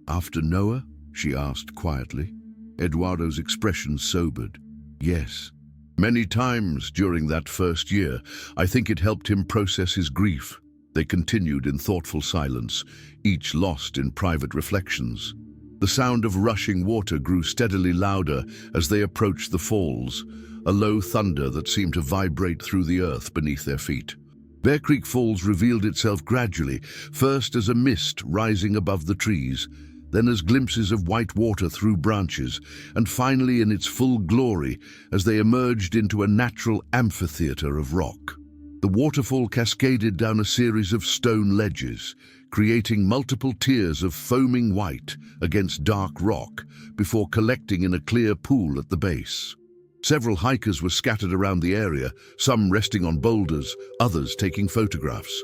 after Noah? She asked quietly. Eduardo's expression sobered. Yes. Many times during that first year, I think it helped him process his grief. They continued in thoughtful silence, each lost in private reflections. The sound of rushing water grew steadily louder as they approached the falls, a low thunder that seemed to vibrate through the earth beneath their feet. Bear Creek Falls revealed itself gradually, first as a mist rising above the trees, then as glimpses of white water through branches, and finally in its full glory as they emerged into a natural amphitheater of rock. The waterfall cascaded down a series of stone ledges, creating multiple tiers of foaming white against dark rock before collecting in a clear pool at the base. Several hikers were scattered around the area, some resting on boulders, others taking photographs.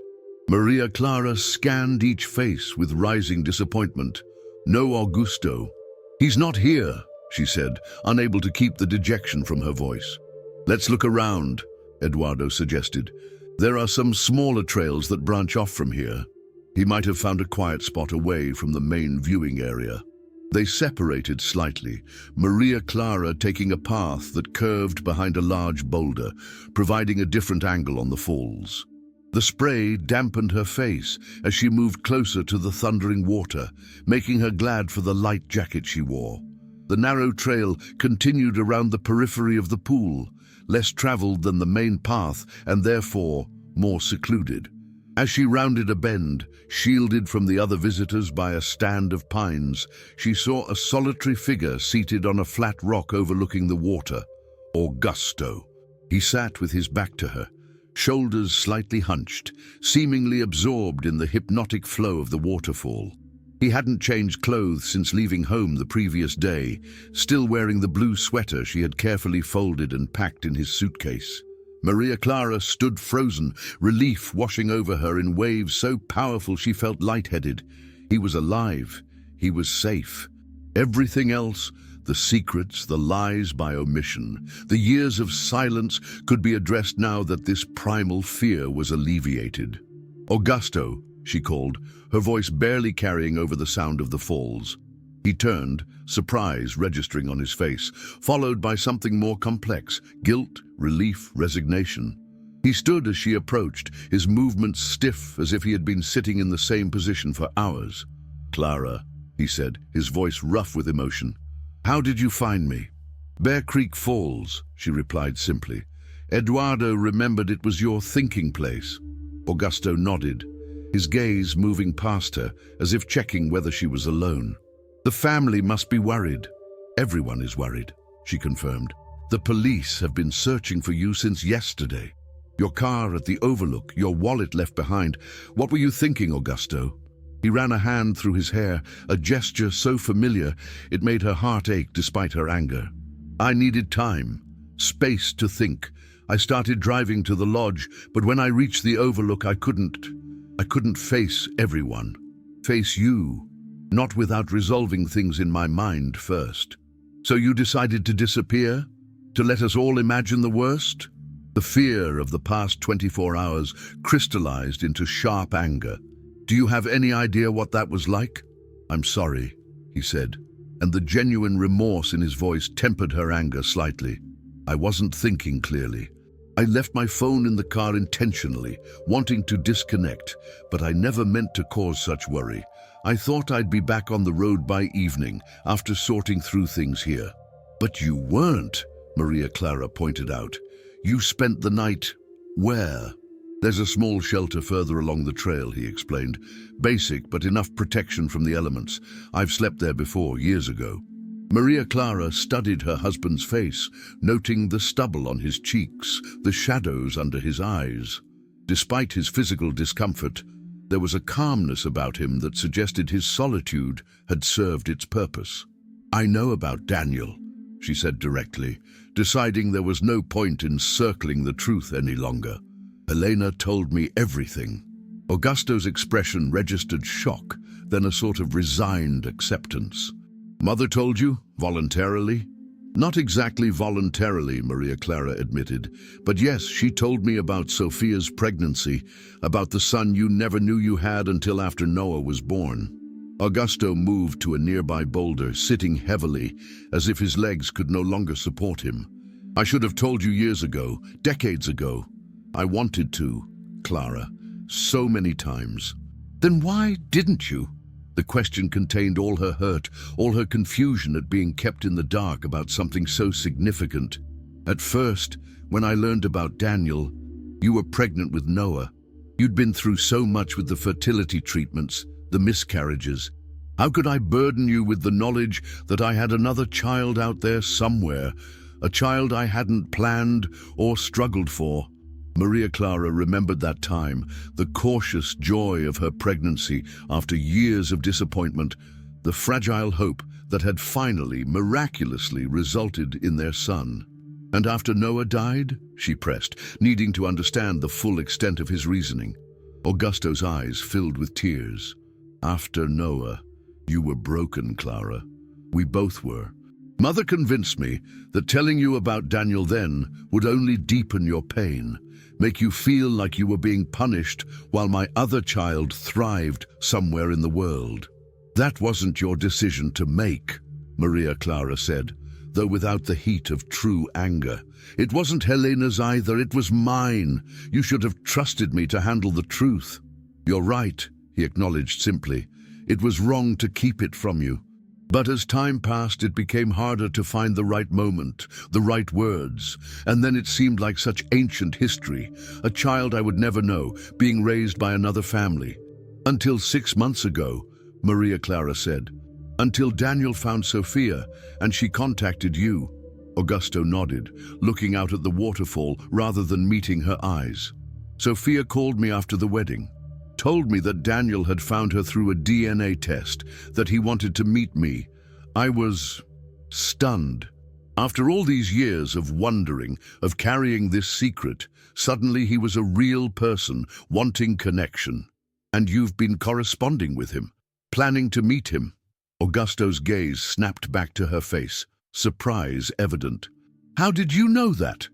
Maria Clara scanned each face with rising disappointment. No Augusto. He's not here, she said, unable to keep the dejection from her voice. Let's look around, Eduardo suggested. There are some smaller trails that branch off from here. He might have found a quiet spot away from the main viewing area. They separated slightly, Maria Clara taking a path that curved behind a large boulder, providing a different angle on the falls. The spray dampened her face as she moved closer to the thundering water, making her glad for the light jacket she wore. The narrow trail continued around the periphery of the pool, less traveled than the main path and therefore more secluded. As she rounded a bend, shielded from the other visitors by a stand of pines, she saw a solitary figure seated on a flat rock overlooking the water. Augusto. He sat with his back to her, shoulders slightly hunched, seemingly absorbed in the hypnotic flow of the waterfall. He hadn't changed clothes since leaving home the previous day, still wearing the blue sweater she had carefully folded and packed in his suitcase. Maria Clara stood frozen, relief washing over her in waves so powerful she felt lightheaded. He was alive. He was safe. Everything else, the secrets, the lies by omission, the years of silence, could be addressed now that this primal fear was alleviated. Augusto, she called, her voice barely carrying over the sound of the falls. He turned, surprise registering on his face, followed by something more complex, guilt, relief, resignation. He stood as she approached, his movements stiff as if he had been sitting in the same position for hours. Clara, he said, his voice rough with emotion. How did you find me? Bear Creek Falls, she replied simply. Eduardo remembered it was your thinking place. Augusto nodded, his gaze moving past her, as if checking whether she was alone. The family must be worried. Everyone is worried, she confirmed. The police have been searching for you since yesterday. Your car at the Overlook, your wallet left behind. What were you thinking, Augusto? He ran a hand through his hair, a gesture so familiar it made her heart ache despite her anger. I needed time, space to think. I started driving to the lodge, but when I reached the Overlook, I couldn't face everyone. Face you. Not without resolving things in my mind first. So you decided to disappear? To let us all imagine the worst? The fear of the past 24 hours crystallized into sharp anger. Do you have any idea what that was like? I'm sorry, he said, and the genuine remorse in his voice tempered her anger slightly. I wasn't thinking clearly. I left my phone in the car intentionally, wanting to disconnect, but I never meant to cause such worry. I thought I'd be back on the road by evening, after sorting through things here. But you weren't, Maria Clara pointed out. You spent the night where? There's a small shelter further along the trail, he explained. Basic, but enough protection from the elements. I've slept there before, years ago. Maria Clara studied her husband's face, noting the stubble on his cheeks, the shadows under his eyes. Despite his physical discomfort, there was a calmness about him that suggested his solitude had served its purpose. I know about Daniel, she said directly, deciding there was no point in circling the truth any longer. Elena told me everything. Augusto's expression registered shock, then a sort of resigned acceptance. Mother told you, voluntarily? Not exactly voluntarily, Maria Clara admitted, but yes, she told me about Sophia's pregnancy, about the son you never knew you had until after Noah was born. Augusto moved to a nearby boulder, sitting heavily, as if his legs could no longer support him. I should have told you years ago, decades ago. I wanted to, Clara, so many times. Then why didn't you? The question contained all her hurt, all her confusion at being kept in the dark about something so significant. At first, when I learned about Daniel, you were pregnant with Noah. You'd been through so much with the fertility treatments, the miscarriages. How could I burden you with the knowledge that I had another child out there somewhere, a child I hadn't planned or struggled for? Maria Clara remembered that time, the cautious joy of her pregnancy after years of disappointment, the fragile hope that had finally, miraculously resulted in their son. And after Noah died, she pressed, needing to understand the full extent of his reasoning. Augusto's eyes filled with tears. After Noah, you were broken, Clara. We both were. Mother convinced me that telling you about Daniel then would only deepen your pain, make you feel like you were being punished while my other child thrived somewhere in the world. That wasn't your decision to make, Maria Clara said, though without the heat of true anger. It wasn't Helena's either, it was mine. You should have trusted me to handle the truth. You're right, he acknowledged simply. It was wrong to keep it from you. But as time passed, it became harder to find the right moment, the right words, and then it seemed like such ancient history, a child I would never know, being raised by another family. Until 6 months ago, Maria Clara said. Until Daniel found Sophia, and she contacted you. Augusto nodded, looking out at the waterfall rather than meeting her eyes. Sophia called me after the wedding. Told me that Daniel had found her through a DNA test, that he wanted to meet me. I was stunned. After all these years of wondering, of carrying this secret, suddenly he was a real person, wanting connection. And you've been corresponding with him, planning to meet him. Augusto's gaze snapped back to her face, surprise evident. How did you know that?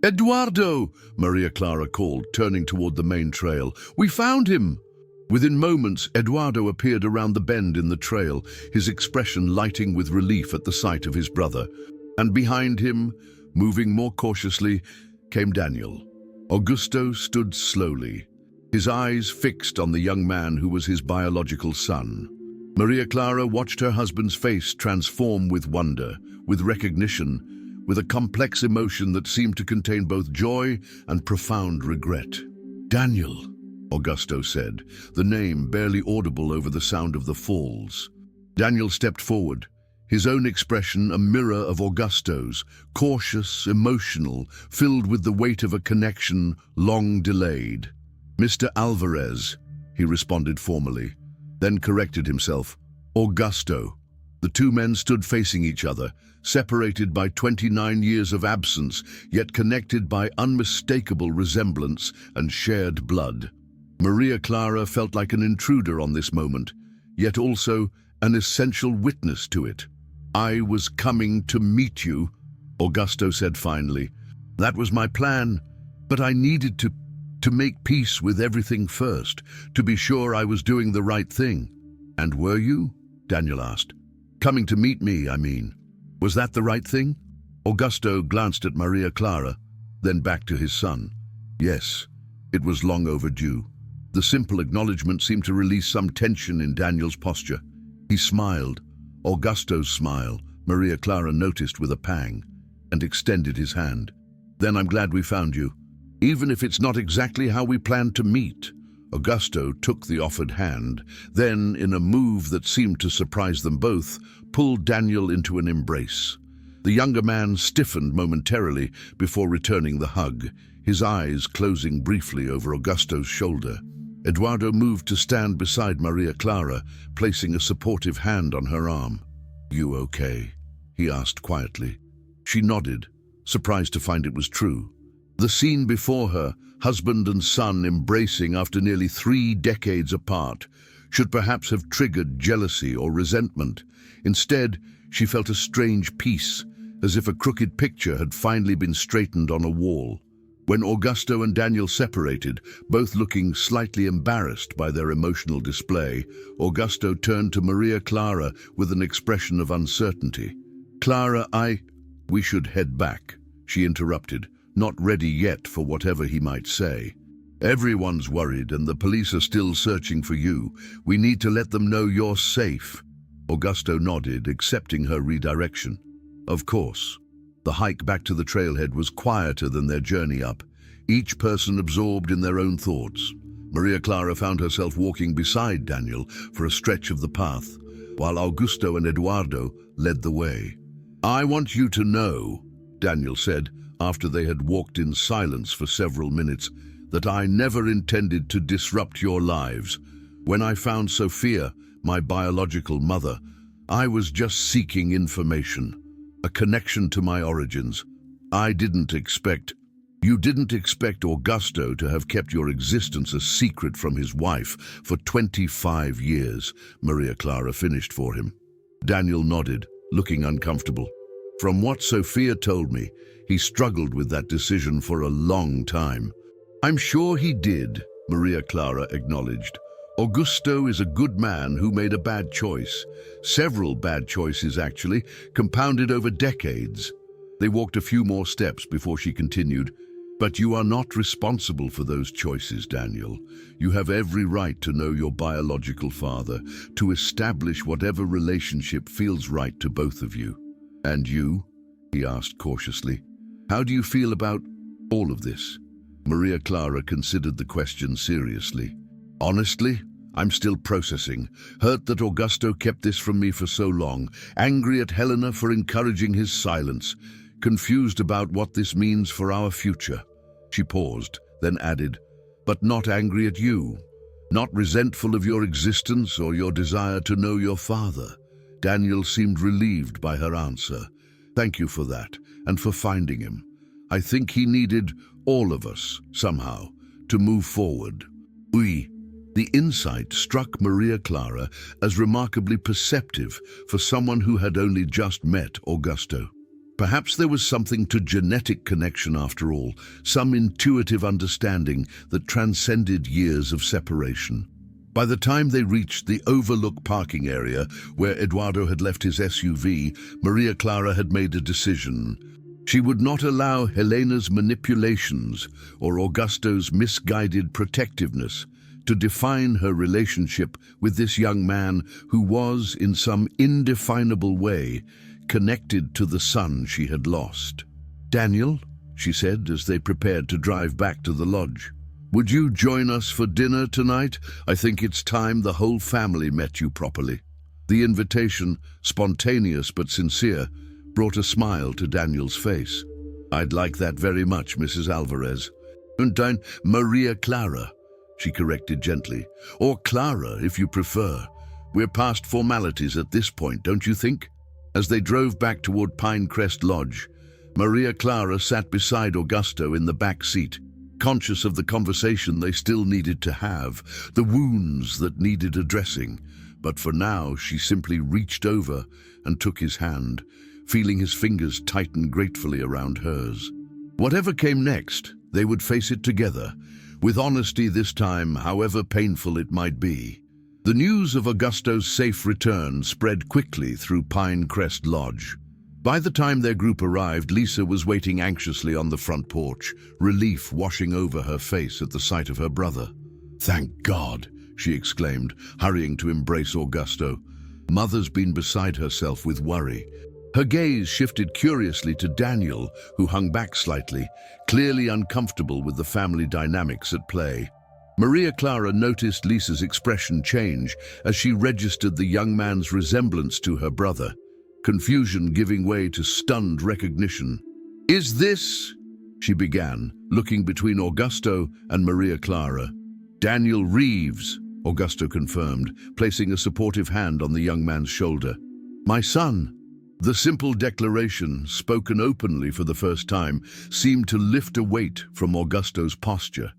Eduardo, Maria Clara called, turning toward the main trail. We found him! Within moments, Eduardo appeared around the bend in the trail, his expression lighting with relief at the sight of his brother. And behind him, moving more cautiously, came Daniel. Augusto stood slowly, his eyes fixed on the young man who was his biological son. Maria Clara watched her husband's face transform with wonder, with recognition, with a complex emotion that seemed to contain both joy and profound regret. Daniel, Augusto said, the name barely audible over the sound of the falls. Daniel stepped forward, his own expression a mirror of Augusto's, cautious, emotional, filled with the weight of a connection long delayed. Mr. Alvarez, he responded formally, then corrected himself. Augusto. The two men stood facing each other, separated by 29 years of absence, yet connected by unmistakable resemblance and shared blood. Maria Clara felt like an intruder on this moment, yet also an essential witness to it. I was coming to meet you, Augusto said finally. That was my plan, but I needed to make peace with everything first, to be sure I was doing the right thing. And were you? Daniel asked. Coming to meet me, I mean. Was that the right thing? Augusto glanced at Maria Clara, then back to his son. Yes, it was long overdue. The simple acknowledgement seemed to release some tension in Daniel's posture. He smiled, Augusto's smile, Maria Clara noticed with a pang, and extended his hand. Then I'm glad we found you, even if it's not exactly how we planned to meet. Augusto took the offered hand, then, in a move that seemed to surprise them both, pulled Daniel into an embrace. The younger man stiffened momentarily before returning the hug, his eyes closing briefly over Augusto's shoulder. Eduardo moved to stand beside Maria Clara, placing a supportive hand on her arm. You okay? He asked quietly. She nodded, surprised to find it was true. The scene before her, husband and son embracing after nearly 3 decades apart, should perhaps have triggered jealousy or resentment. Instead, she felt a strange peace, as if a crooked picture had finally been straightened on a wall. When Augusto and Daniel separated, both looking slightly embarrassed by their emotional display, Augusto turned to Maria Clara with an expression of uncertainty. Clara, We should head back, she interrupted, not ready yet for whatever he might say. Everyone's worried and the police are still searching for you. We need to let them know you're safe. Augusto nodded, accepting her redirection. Of course. The hike back to the trailhead was quieter than their journey up, each person absorbed in their own thoughts. Maria Clara found herself walking beside Daniel for a stretch of the path, while Augusto and Eduardo led the way. I want you to know, Daniel said, after they had walked in silence for several minutes, that I never intended to disrupt your lives. When I found Sophia, my biological mother, I was just seeking information, a connection to my origins. You didn't expect Augusto to have kept your existence a secret from his wife for 25 years, Maria Clara finished for him. Daniel nodded, looking uncomfortable. From what Sophia told me, he struggled with that decision for a long time. I'm sure he did, Maria Clara acknowledged. Augusto is a good man who made a bad choice. Several bad choices, actually, compounded over decades. They walked a few more steps before she continued. But you are not responsible for those choices, Daniel. You have every right to know your biological father, to establish whatever relationship feels right to both of you. And you? He asked cautiously. How do you feel about all of this? Maria Clara considered the question seriously. Honestly, I'm still processing, hurt that Augusto kept this from me for so long, angry at Helena for encouraging his silence, confused about what this means for our future. She paused, then added, but not angry at you, not resentful of your existence or your desire to know your father. Daniel seemed relieved by her answer. Thank you for that, and for finding him. I think he needed all of us, somehow, to move forward. The insight struck Maria Clara as remarkably perceptive for someone who had only just met Augusto. Perhaps there was something to genetic connection after all, some intuitive understanding that transcended years of separation. By the time they reached the overlook parking area where Eduardo had left his SUV, Maria Clara had made a decision. She would not allow Helena's manipulations or Augusto's misguided protectiveness to define her relationship with this young man who was, in some indefinable way, connected to the son she had lost. Daniel, she said as they prepared to drive back to the lodge, would you join us for dinner tonight? I think it's time the whole family met you properly. The invitation, spontaneous but sincere, brought a smile to Daniel's face. I'd like that very much, Mrs. Alvarez. And Maria Clara, she corrected gently. Or Clara, if you prefer. We're past formalities at this point, don't you think? As they drove back toward Pinecrest Lodge, Maria Clara sat beside Augusto in the back seat, conscious of the conversation they still needed to have, the wounds that needed addressing. But for now, she simply reached over and took his hand, feeling his fingers tighten gratefully around hers. Whatever came next, they would face it together, with honesty this time, however painful it might be. The news of Augusto's safe return spread quickly through Pinecrest Lodge. By the time their group arrived, Lisa was waiting anxiously on the front porch, relief washing over her face at the sight of her brother. Thank God, she exclaimed, hurrying to embrace Augusto. Mother's been beside herself with worry. Her gaze shifted curiously to Daniel, who hung back slightly, clearly uncomfortable with the family dynamics at play. Maria Clara noticed Lisa's expression change as she registered the young man's resemblance to her brother, confusion giving way to stunned recognition. Is this? She began, looking between Augusto and Maria Clara. Daniel Reeves, Augusto confirmed, placing a supportive hand on the young man's shoulder. My son. The simple declaration, spoken openly for the first time, seemed to lift a weight from Augusto's posture.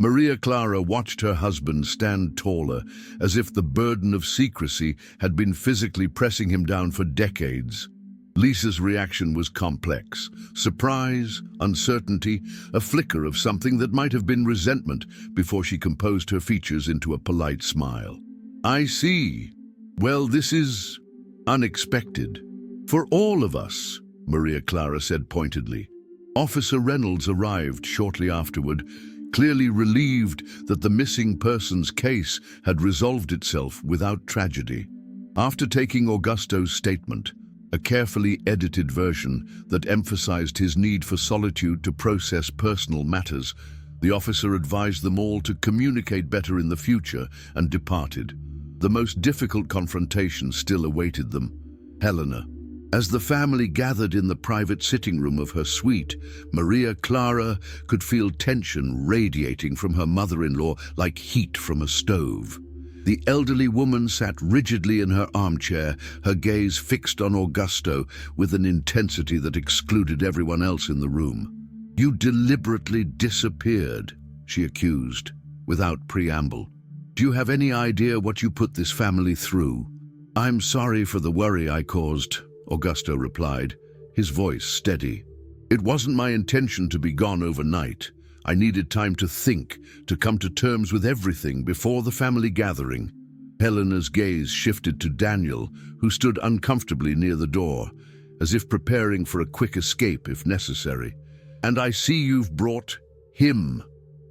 Maria Clara watched her husband stand taller, as if the burden of secrecy had been physically pressing him down for decades. Lisa's reaction was complex. Surprise, uncertainty, a flicker of something that might have been resentment before she composed her features into a polite smile. I see. Well, this is unexpected. For all of us, Maria Clara said pointedly. Officer Reynolds arrived shortly afterward, clearly relieved that the missing persons case had resolved itself without tragedy. After taking Augusto's statement, a carefully edited version that emphasized his need for solitude to process personal matters, the officer advised them all to communicate better in the future and departed. The most difficult confrontation still awaited them. Helena. As the family gathered in the private sitting room of her suite, Maria Clara could feel tension radiating from her mother-in-law like heat from a stove. The elderly woman sat rigidly in her armchair, her gaze fixed on Augusto with an intensity that excluded everyone else in the room. You deliberately disappeared, she accused, without preamble. Do you have any idea what you put this family through? I'm sorry for the worry I caused, Augusto replied, his voice steady. "It wasn't my intention to be gone overnight. I needed time to think, to come to terms with everything before the family gathering." Helena's gaze shifted to Daniel, who stood uncomfortably near the door, as if preparing for a quick escape if necessary. "And I see you've brought him."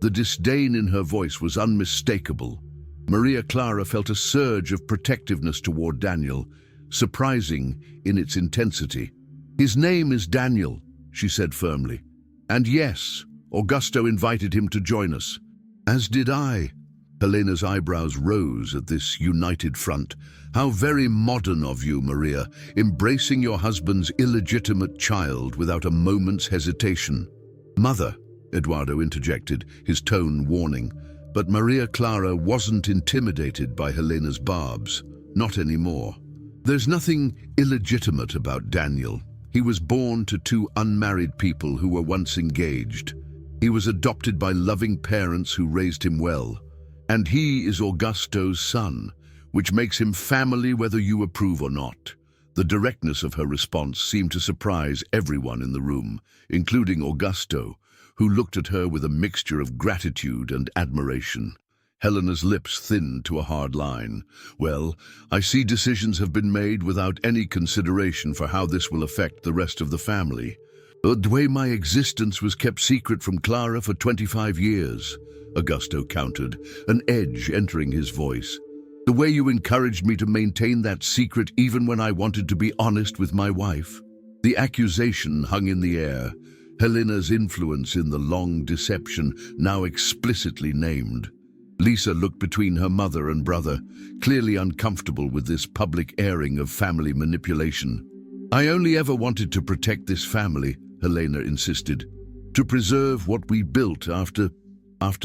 The disdain in her voice was unmistakable. Maria Clara felt a surge of protectiveness toward Daniel, surprising in its intensity. "His name is Daniel," she said firmly. "And yes, Augusto invited him to join us." "As did I." Helena's eyebrows rose at this united front. "How very modern of you, Maria, embracing your husband's illegitimate child without a moment's hesitation." "Mother," Eduardo interjected, his tone warning. But Maria Clara wasn't intimidated by Helena's barbs. Not anymore. "There's nothing illegitimate about Daniel. He was born to two unmarried people who were once engaged. He was adopted by loving parents who raised him well. And he is Augusto's son, which makes him family whether you approve or not." The directness of her response seemed to surprise everyone in the room, including Augusto, who looked at her with a mixture of gratitude and admiration. Helena's lips thinned to a hard line. "Well, I see decisions have been made without any consideration for how this will affect the rest of the family. The way my existence was kept secret from Clara for 25 years, Augusto countered, an edge entering his voice. "The way you encouraged me to maintain that secret even when I wanted to be honest with my wife." The accusation hung in the air, Helena's influence in the long deception now explicitly named. Lisa looked between her mother and brother, clearly uncomfortable with this public airing of family manipulation. "I only ever wanted to protect this family," Helena insisted, "to preserve what we built after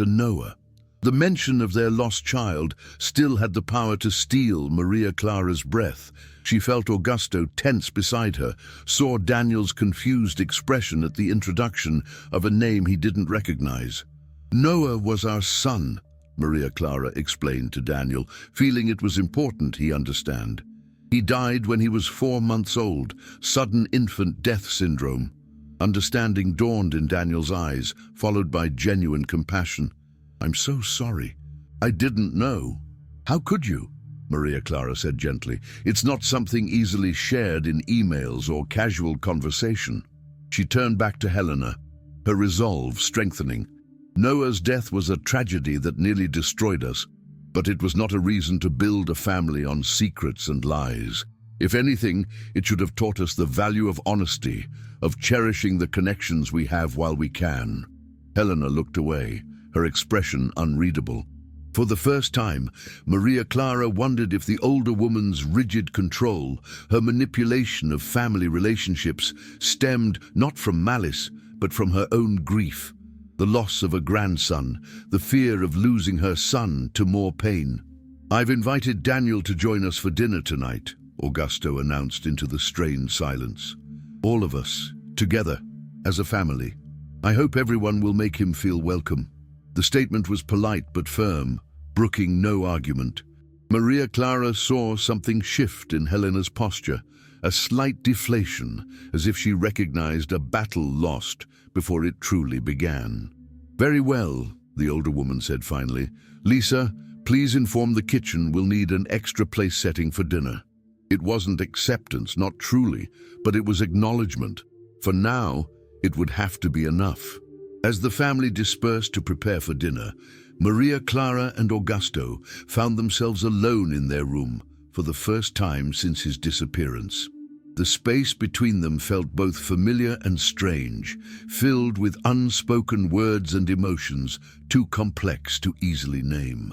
Noah." The mention of their lost child still had the power to steal Maria Clara's breath. She felt Augusto tense beside her, saw Daniel's confused expression at the introduction of a name he didn't recognize. "Noah was our son," Maria Clara explained to Daniel, feeling it was important he understand. "He died when he was 4 months old, sudden infant death syndrome." Understanding dawned in Daniel's eyes, followed by genuine compassion. "I'm so sorry. I didn't know." "How could you?" Maria Clara said gently. "It's not something easily shared in emails or casual conversation." She turned back to Helena, her resolve strengthening. "Noah's death was a tragedy that nearly destroyed us, but it was not a reason to build a family on secrets and lies. If anything, it should have taught us the value of honesty, of cherishing the connections we have while we can." Helena looked away, her expression unreadable. For the first time, Maria Clara wondered if the older woman's rigid control, her manipulation of family relationships, stemmed not from malice, but from her own grief. The loss of a grandson, the fear of losing her son to more pain. "I've invited Daniel to join us for dinner tonight," Augusto announced into the strained silence. "All of us, together, as a family. I hope everyone will make him feel welcome." The statement was polite but firm, brooking no argument. Maria Clara saw something shift in Helena's posture, a slight deflation, as if she recognized a battle lost before it truly began. "Very well," the older woman said finally. "Lisa, please inform the kitchen we'll need an extra place setting for dinner." It wasn't acceptance, not truly, but it was acknowledgement. For now, it would have to be enough. As the family dispersed to prepare for dinner, Maria Clara and Augusto found themselves alone in their room for the first time since his disappearance. The space between them felt both familiar and strange, filled with unspoken words and emotions too complex to easily name.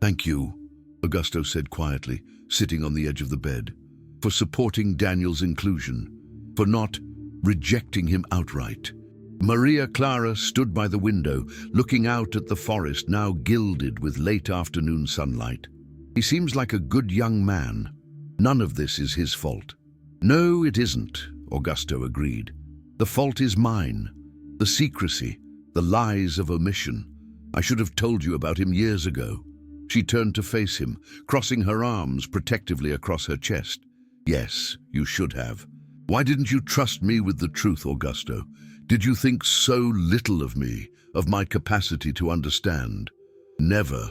"Thank you," Augusto said quietly, sitting on the edge of the bed, "for supporting Daniel's inclusion, for not rejecting him outright." Maria Clara stood by the window, looking out at the forest now gilded with late afternoon sunlight. "He seems like a good young man. None of this is his fault." "No, it isn't," Augusto agreed. "The fault is mine. The secrecy, the lies of omission. I should have told you about him years ago." She turned to face him, crossing her arms protectively across her chest. "Yes, you should have. Why didn't you trust me with the truth, Augusto? Did you think so little of me, of my capacity to understand? Never,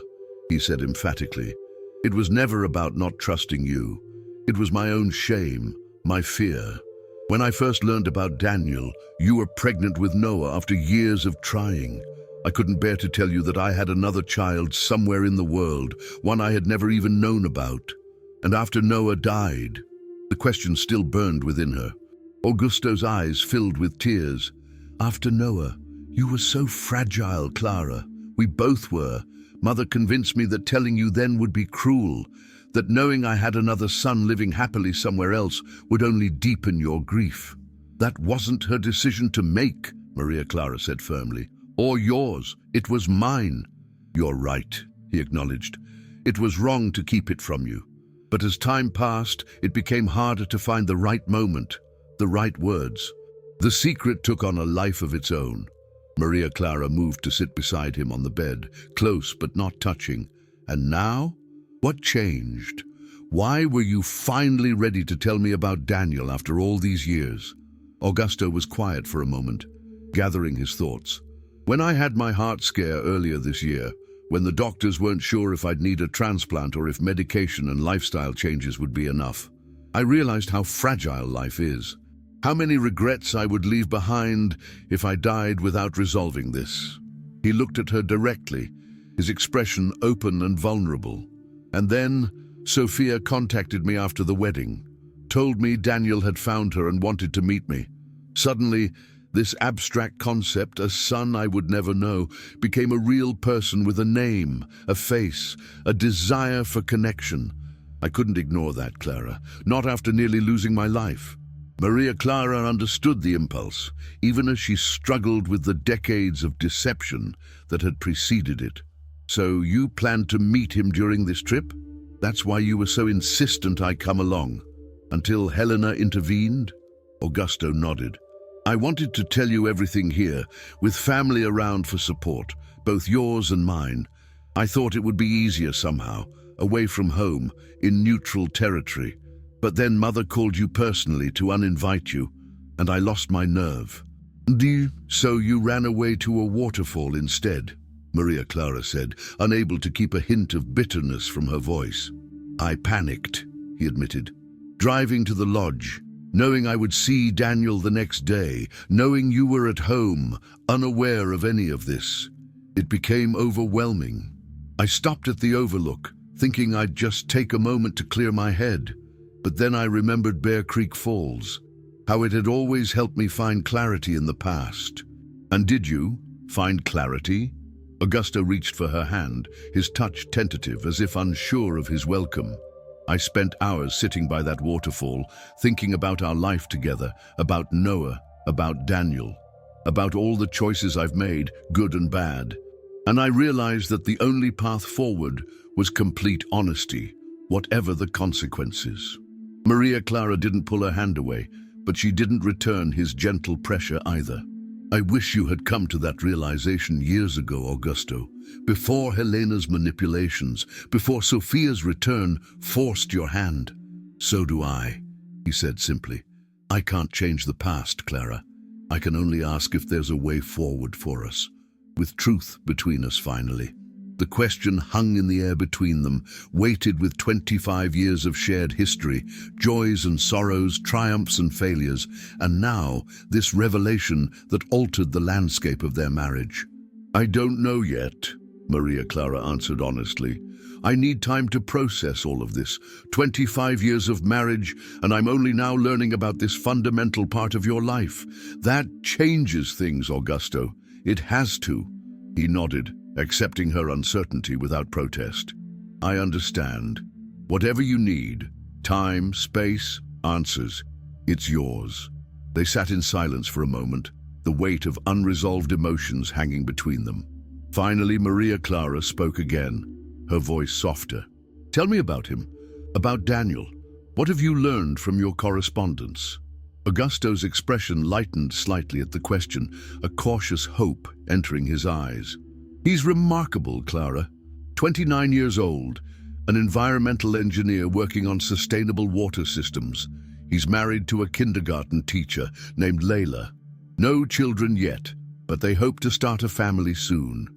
he said emphatically. It was never about not trusting you. It was my own shame, my fear. When I first learned about Daniel, you were pregnant with Noah after years of trying. I couldn't bear to tell you that I had another child somewhere in the world, one I had never even known about. And after Noah died, the question still burned within her. Augusto's eyes filled with tears. After Noah, you were so fragile, Clara. We both were. Mother convinced me that telling you then would be cruel, that knowing I had another son living happily somewhere else would only deepen your grief. That wasn't her decision to make, Maria Clara said firmly. Or yours. It was mine. You're right, he acknowledged. It was wrong to keep it from you. But as time passed, it became harder to find the right moment, the right words. The secret took on a life of its own. Maria Clara moved to sit beside him on the bed, close but not touching. And now? What changed? Why were you finally ready to tell me about Daniel after all these years? Augusto was quiet for a moment, gathering his thoughts. When I had my heart scare earlier this year, when the doctors weren't sure if I'd need a transplant or if medication and lifestyle changes would be enough, I realized how fragile life is. How many regrets I would leave behind if I died without resolving this. He looked at her directly, his expression open and vulnerable. And then, Sophia contacted me after the wedding, told me Daniel had found her and wanted to meet me. Suddenly, this abstract concept, a son I would never know, became a real person with a name, a face, a desire for connection. I couldn't ignore that, Clara, not after nearly losing my life. Maria Clara understood the impulse, even as she struggled with the decades of deception that had preceded it. So you planned to meet him during this trip? That's why you were so insistent I come along. Until Helena intervened? Augusto nodded. I wanted to tell you everything here, with family around for support, both yours and mine. I thought it would be easier somehow, away from home, in neutral territory. But then Mother called you personally to uninvite you, and I lost my nerve. So you ran away to a waterfall instead, Maria Clara said, unable to keep a hint of bitterness from her voice. I panicked, he admitted. Driving to the lodge, knowing I would see Daniel the next day, knowing you were at home, unaware of any of this. It became overwhelming. I stopped at the overlook, thinking I'd just take a moment to clear my head. But then I remembered Bear Creek Falls, how it had always helped me find clarity in the past. And did you find clarity? Augusto reached for her hand, his touch tentative, as if unsure of his welcome. I spent hours sitting by that waterfall, thinking about our life together, about Noah, about Daniel, about all the choices I've made, good and bad. And I realized that the only path forward was complete honesty, whatever the consequences. Maria Clara didn't pull her hand away, but she didn't return his gentle pressure either. I wish you had come to that realization years ago, Augusto, before Helena's manipulations, before Sophia's return forced your hand. So do I, he said simply. I can't change the past, Clara. I can only ask if there's a way forward for us, with truth between us finally. The question hung in the air between them, weighted with 25 years of shared history, joys and sorrows, triumphs and failures, and now this revelation that altered the landscape of their marriage. I don't know yet, Maria Clara answered honestly. I need time to process all of this. 25 years of marriage, and I'm only now learning about this fundamental part of your life. That changes things, Augusto. It has to. He nodded, accepting her uncertainty without protest. I understand. Whatever you need, time, space, answers, it's yours. They sat in silence for a moment, the weight of unresolved emotions hanging between them. Finally, Maria Clara spoke again, her voice softer. Tell me about him, about Daniel. What have you learned from your correspondence? Augusto's expression lightened slightly at the question, a cautious hope entering his eyes. He's remarkable, Clara. 29 years old, an environmental engineer working on sustainable water systems. He's married to a kindergarten teacher named Layla. No children yet, but they hope to start a family soon.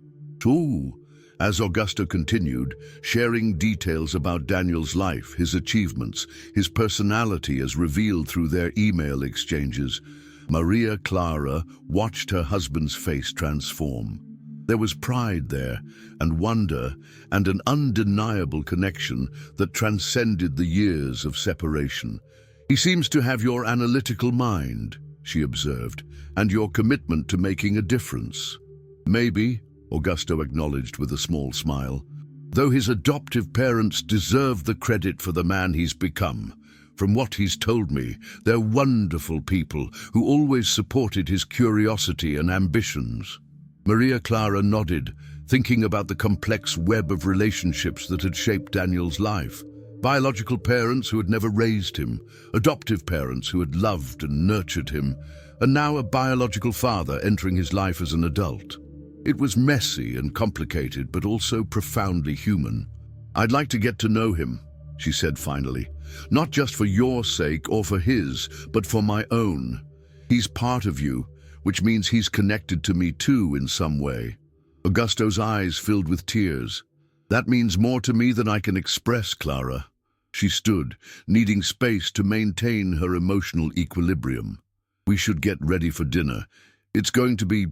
Ooh, as Augusto continued, sharing details about Daniel's life, his achievements, his personality as revealed through their email exchanges, Maria Clara watched her husband's face transform. There was pride there, and wonder, and an undeniable connection that transcended the years of separation. "He seems to have your analytical mind," she observed, "and your commitment to making a difference." "Maybe," Augusto acknowledged with a small smile, "though his adoptive parents deserve the credit for the man he's become. From what he's told me, they're wonderful people who always supported his curiosity and ambitions." Maria Clara nodded, thinking about the complex web of relationships that had shaped Daniel's life. Biological parents who had never raised him, adoptive parents who had loved and nurtured him, and now a biological father entering his life as an adult. It was messy and complicated, but also profoundly human. "I'd like to get to know him," she said finally. "Not just for your sake or for his, but for my own. He's part of you, which means he's connected to me too in some way." Augusto's eyes filled with tears. "That means more to me than I can express, Clara." She stood, needing space to maintain her emotional equilibrium. "We should get ready for dinner. It's going to be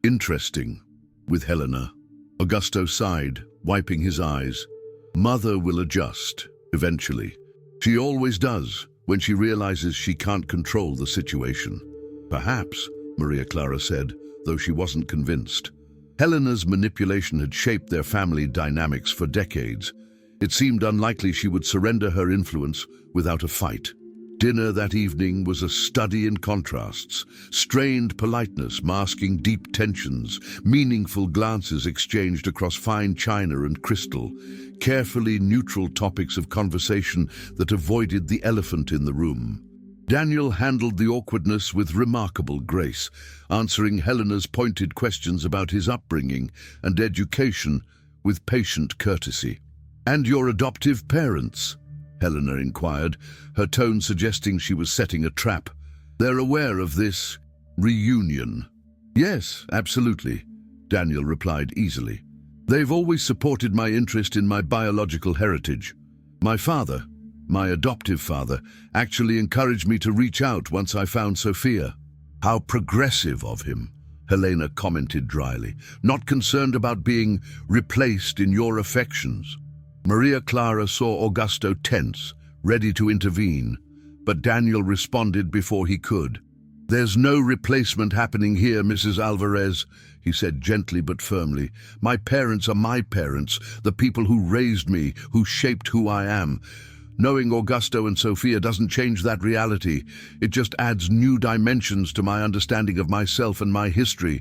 interesting with Helena." Augusto sighed, wiping his eyes. "Mother will adjust, eventually. She always does, when she realizes she can't control the situation." "Perhaps," Maria Clara said, though she wasn't convinced. Helena's manipulation had shaped their family dynamics for decades. It seemed unlikely she would surrender her influence without a fight. Dinner that evening was a study in contrasts, strained politeness masking deep tensions, meaningful glances exchanged across fine china and crystal, carefully neutral topics of conversation that avoided the elephant in the room. Daniel handled the awkwardness with remarkable grace, answering Helena's pointed questions about his upbringing and education with patient courtesy. "And your adoptive parents?" Helena inquired, her tone suggesting she was setting a trap. "They're aware of this reunion?" "Yes, absolutely," Daniel replied easily. "They've always supported my interest in my biological heritage. My father, my adoptive father, actually encouraged me to reach out once I found Sophia." "How progressive of him," Helena commented dryly, "not concerned about being replaced in your affections." Maria Clara saw Augusto tense, ready to intervene, but Daniel responded before he could. "There's no replacement happening here, Mrs. Alvarez," he said gently but firmly. "My parents are my parents, the people who raised me, who shaped who I am. Knowing Augusto and Sophia doesn't change that reality. It just adds new dimensions to my understanding of myself and my history."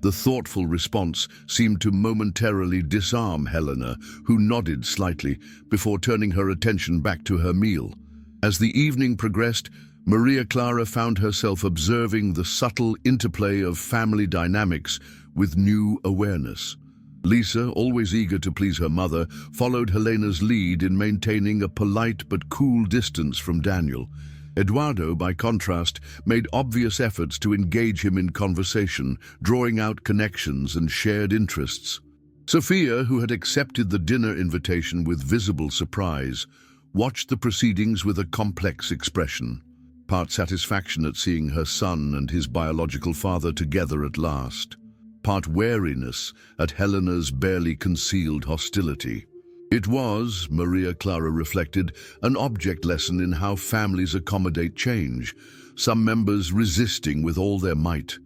The thoughtful response seemed to momentarily disarm Helena, who nodded slightly before turning her attention back to her meal. As the evening progressed, Maria Clara found herself observing the subtle interplay of family dynamics with new awareness. Lisa, always eager to please her mother, followed Helena's lead in maintaining a polite but cool distance from Daniel. Eduardo, by contrast, made obvious efforts to engage him in conversation, drawing out connections and shared interests. Sophia, who had accepted the dinner invitation with visible surprise, watched the proceedings with a complex expression. Part satisfaction at seeing her son and his biological father together at last. Part wariness at Helena's barely concealed hostility. It was, Maria Clara reflected, an object lesson in how families accommodate change, some members resisting with all their might,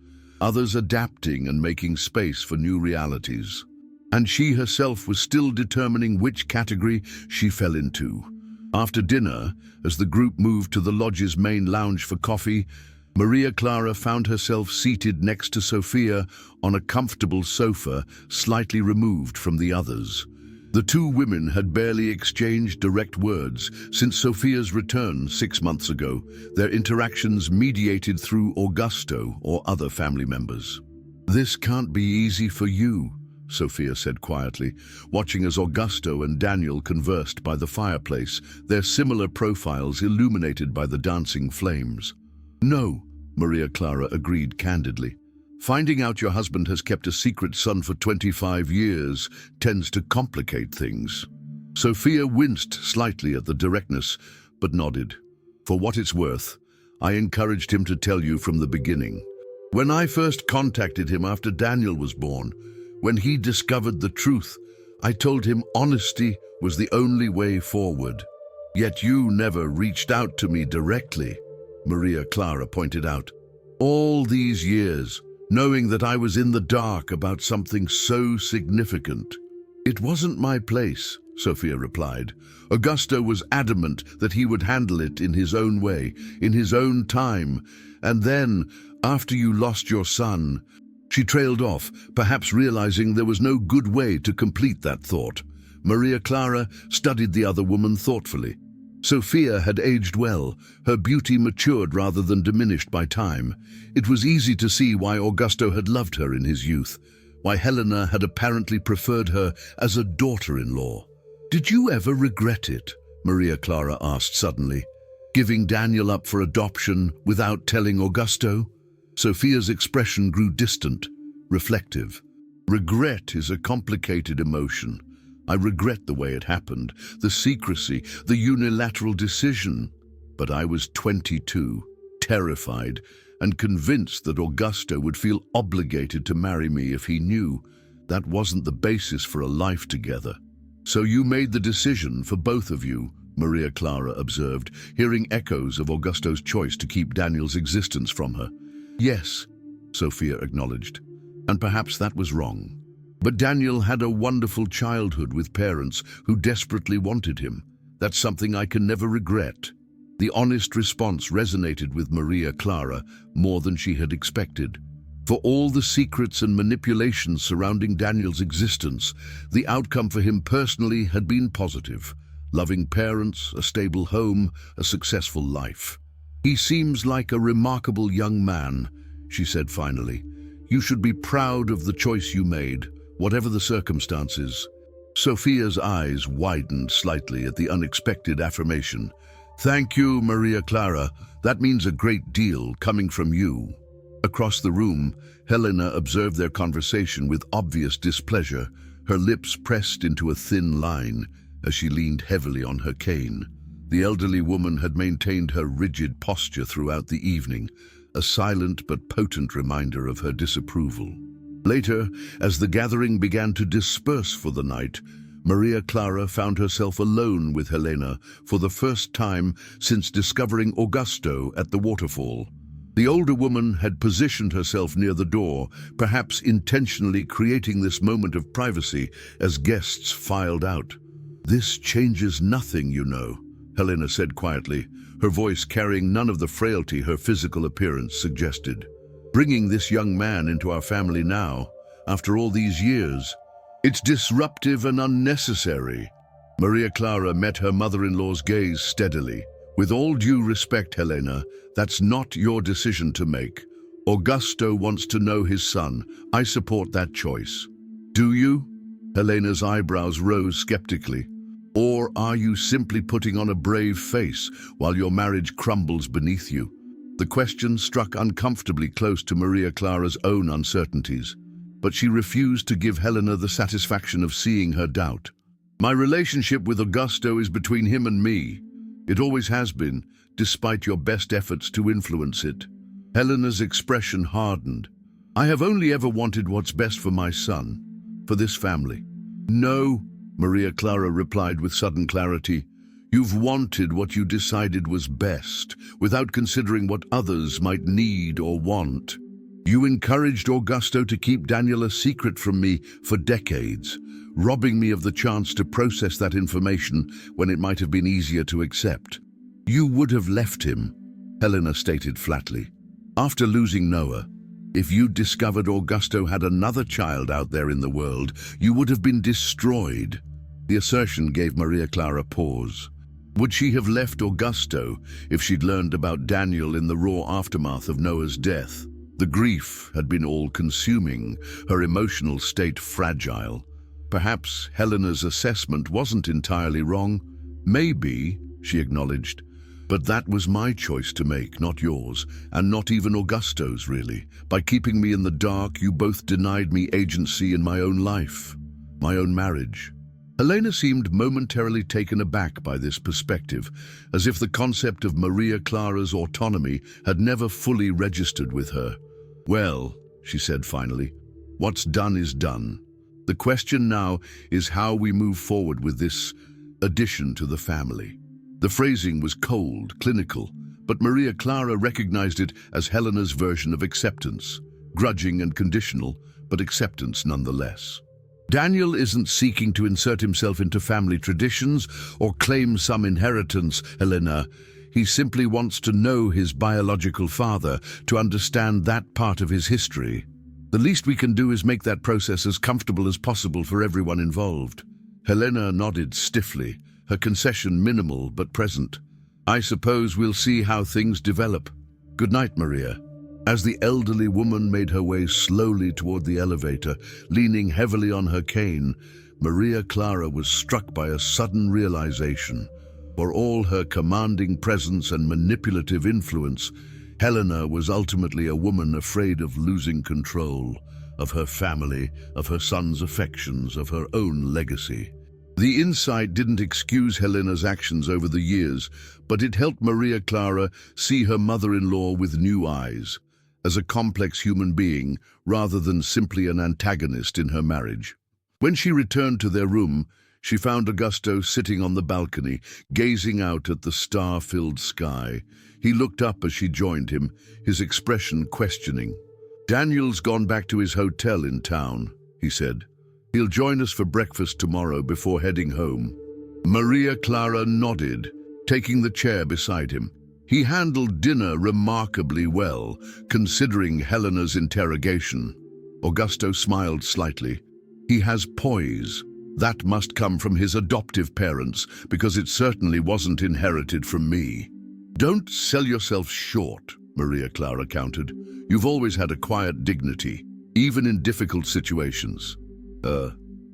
others adapting and making space for new realities. And she herself was still determining which category she fell into. After dinner, as the group moved to the lodge's main lounge for coffee, Maria Clara found herself seated next to Sophia on a comfortable sofa slightly removed from the others. The two women had barely exchanged direct words since Sophia's return 6 months ago, their interactions mediated through Augusto or other family members. "This can't be easy for you," Sophia said quietly, watching as Augusto and Daniel conversed by the fireplace, their similar profiles illuminated by the dancing flames. "No," Maria Clara agreed candidly. "Finding out your husband has kept a secret son for 25 years tends to complicate things." Sophia winced slightly at the directness, but nodded. "For what it's worth, I encouraged him to tell you from the beginning. When I first contacted him after Daniel was born, when he discovered the truth, I told him honesty was the only way forward. Yet you never reached out to me directly," Maria Clara pointed out. "All these years, knowing that I was in the dark about something so significant." "It wasn't my place," Sophia replied. "Augusto was adamant that he would handle it in his own way, in his own time. And then, after you lost your son..." She trailed off, perhaps realizing there was no good way to complete that thought. Maria Clara studied the other woman thoughtfully. Sophia had aged well, her beauty matured rather than diminished by time. It was easy to see why Augusto had loved her in his youth, why Helena had apparently preferred her as a daughter-in-law. "Did you ever regret it?" Maria Clara asked suddenly. "Giving Daniel up for adoption without telling Augusto?" Sophia's expression grew distant, reflective. "Regret is a complicated emotion. I regret the way it happened, the secrecy, the unilateral decision. But I was 22, terrified, and convinced that Augusto would feel obligated to marry me if he knew. That wasn't the basis for a life together." "So you made the decision for both of you," Maria Clara observed, hearing echoes of Augusto's choice to keep Daniel's existence from her. "Yes," Sophia acknowledged, "and perhaps that was wrong. But Daniel had a wonderful childhood with parents who desperately wanted him. That's something I can never regret." The honest response resonated with Maria Clara more than she had expected. For all the secrets and manipulations surrounding Daniel's existence, the outcome for him personally had been positive. Loving parents, a stable home, a successful life. "He seems like a remarkable young man," she said finally. "You should be proud of the choice you made, whatever the circumstances." Sophia's eyes widened slightly at the unexpected affirmation. "Thank you, Maria Clara. That means a great deal coming from you." Across the room, Helena observed their conversation with obvious displeasure, her lips pressed into a thin line as she leaned heavily on her cane. The elderly woman had maintained her rigid posture throughout the evening, a silent but potent reminder of her disapproval. Later, as the gathering began to disperse for the night, Maria Clara found herself alone with Helena for the first time since discovering Augusto at the waterfall. The older woman had positioned herself near the door, perhaps intentionally creating this moment of privacy as guests filed out. "This changes nothing, you know," Helena said quietly, her voice carrying none of the frailty her physical appearance suggested. "Bringing this young man into our family now, after all these years, it's disruptive and unnecessary." Maria Clara met her mother-in-law's gaze steadily. "With all due respect, Helena, that's not your decision to make. Augusto wants to know his son. I support that choice." "Do you?" Helena's eyebrows rose skeptically. "Or are you simply putting on a brave face while your marriage crumbles beneath you?" The question struck uncomfortably close to Maria Clara's own uncertainties, but she refused to give Helena the satisfaction of seeing her doubt. "My relationship with Augusto is between him and me. It always has been, despite your best efforts to influence it." Helena's expression hardened. "I have only ever wanted what's best for my son, for this family." "No," Maria Clara replied with sudden clarity. "You've wanted what you decided was best, without considering what others might need or want. You encouraged Augusto to keep Daniel a secret from me for decades, robbing me of the chance to process that information when it might have been easier to accept." "You would have left him," Helena stated flatly. "After losing Noah, if you'd discovered Augusto had another child out there in the world, you would have been destroyed." The assertion gave Maria Clara pause. Would she have left Augusto if she'd learned about Daniel in the raw aftermath of Noah's death? The grief had been all-consuming, her emotional state fragile. Perhaps Helena's assessment wasn't entirely wrong. Maybe, she acknowledged, but that was my choice to make, not yours, and not even Augusto's, really. By keeping me in the dark, you both denied me agency in my own life, my own marriage. Helena seemed momentarily taken aback by this perspective, as if the concept of Maria Clara's autonomy had never fully registered with her. Well, she said finally, what's done is done. The question now is how we move forward with this addition to the family. The phrasing was cold, clinical, but Maria Clara recognized it as Helena's version of acceptance, grudging and conditional, but acceptance nonetheless. Daniel isn't seeking to insert himself into family traditions or claim some inheritance, Helena. He simply wants to know his biological father, to understand that part of his history. The least we can do is make that process as comfortable as possible for everyone involved. Helena nodded stiffly, her concession minimal but present. I suppose we'll see how things develop. Good night, Maria. As the elderly woman made her way slowly toward the elevator, leaning heavily on her cane, Maria Clara was struck by a sudden realization. For all her commanding presence and manipulative influence, Helena was ultimately a woman afraid of losing control, of her family, of her son's affections, of her own legacy. The insight didn't excuse Helena's actions over the years, but it helped Maria Clara see her mother-in-law with new eyes, as a complex human being rather than simply an antagonist in her marriage. When she returned to their room, she found Augusto sitting on the balcony, gazing out at the star-filled sky. He looked up as she joined him, his expression questioning. Daniel's gone back to his hotel in town, he said. He'll join us for breakfast tomorrow before heading home. Maria Clara nodded, taking the chair beside him. He handled dinner remarkably well, considering Helena's interrogation. Augusto smiled slightly. He has poise. That must come from his adoptive parents, because it certainly wasn't inherited from me. Don't sell yourself short, Maria Clara countered. You've always had a quiet dignity, even in difficult situations.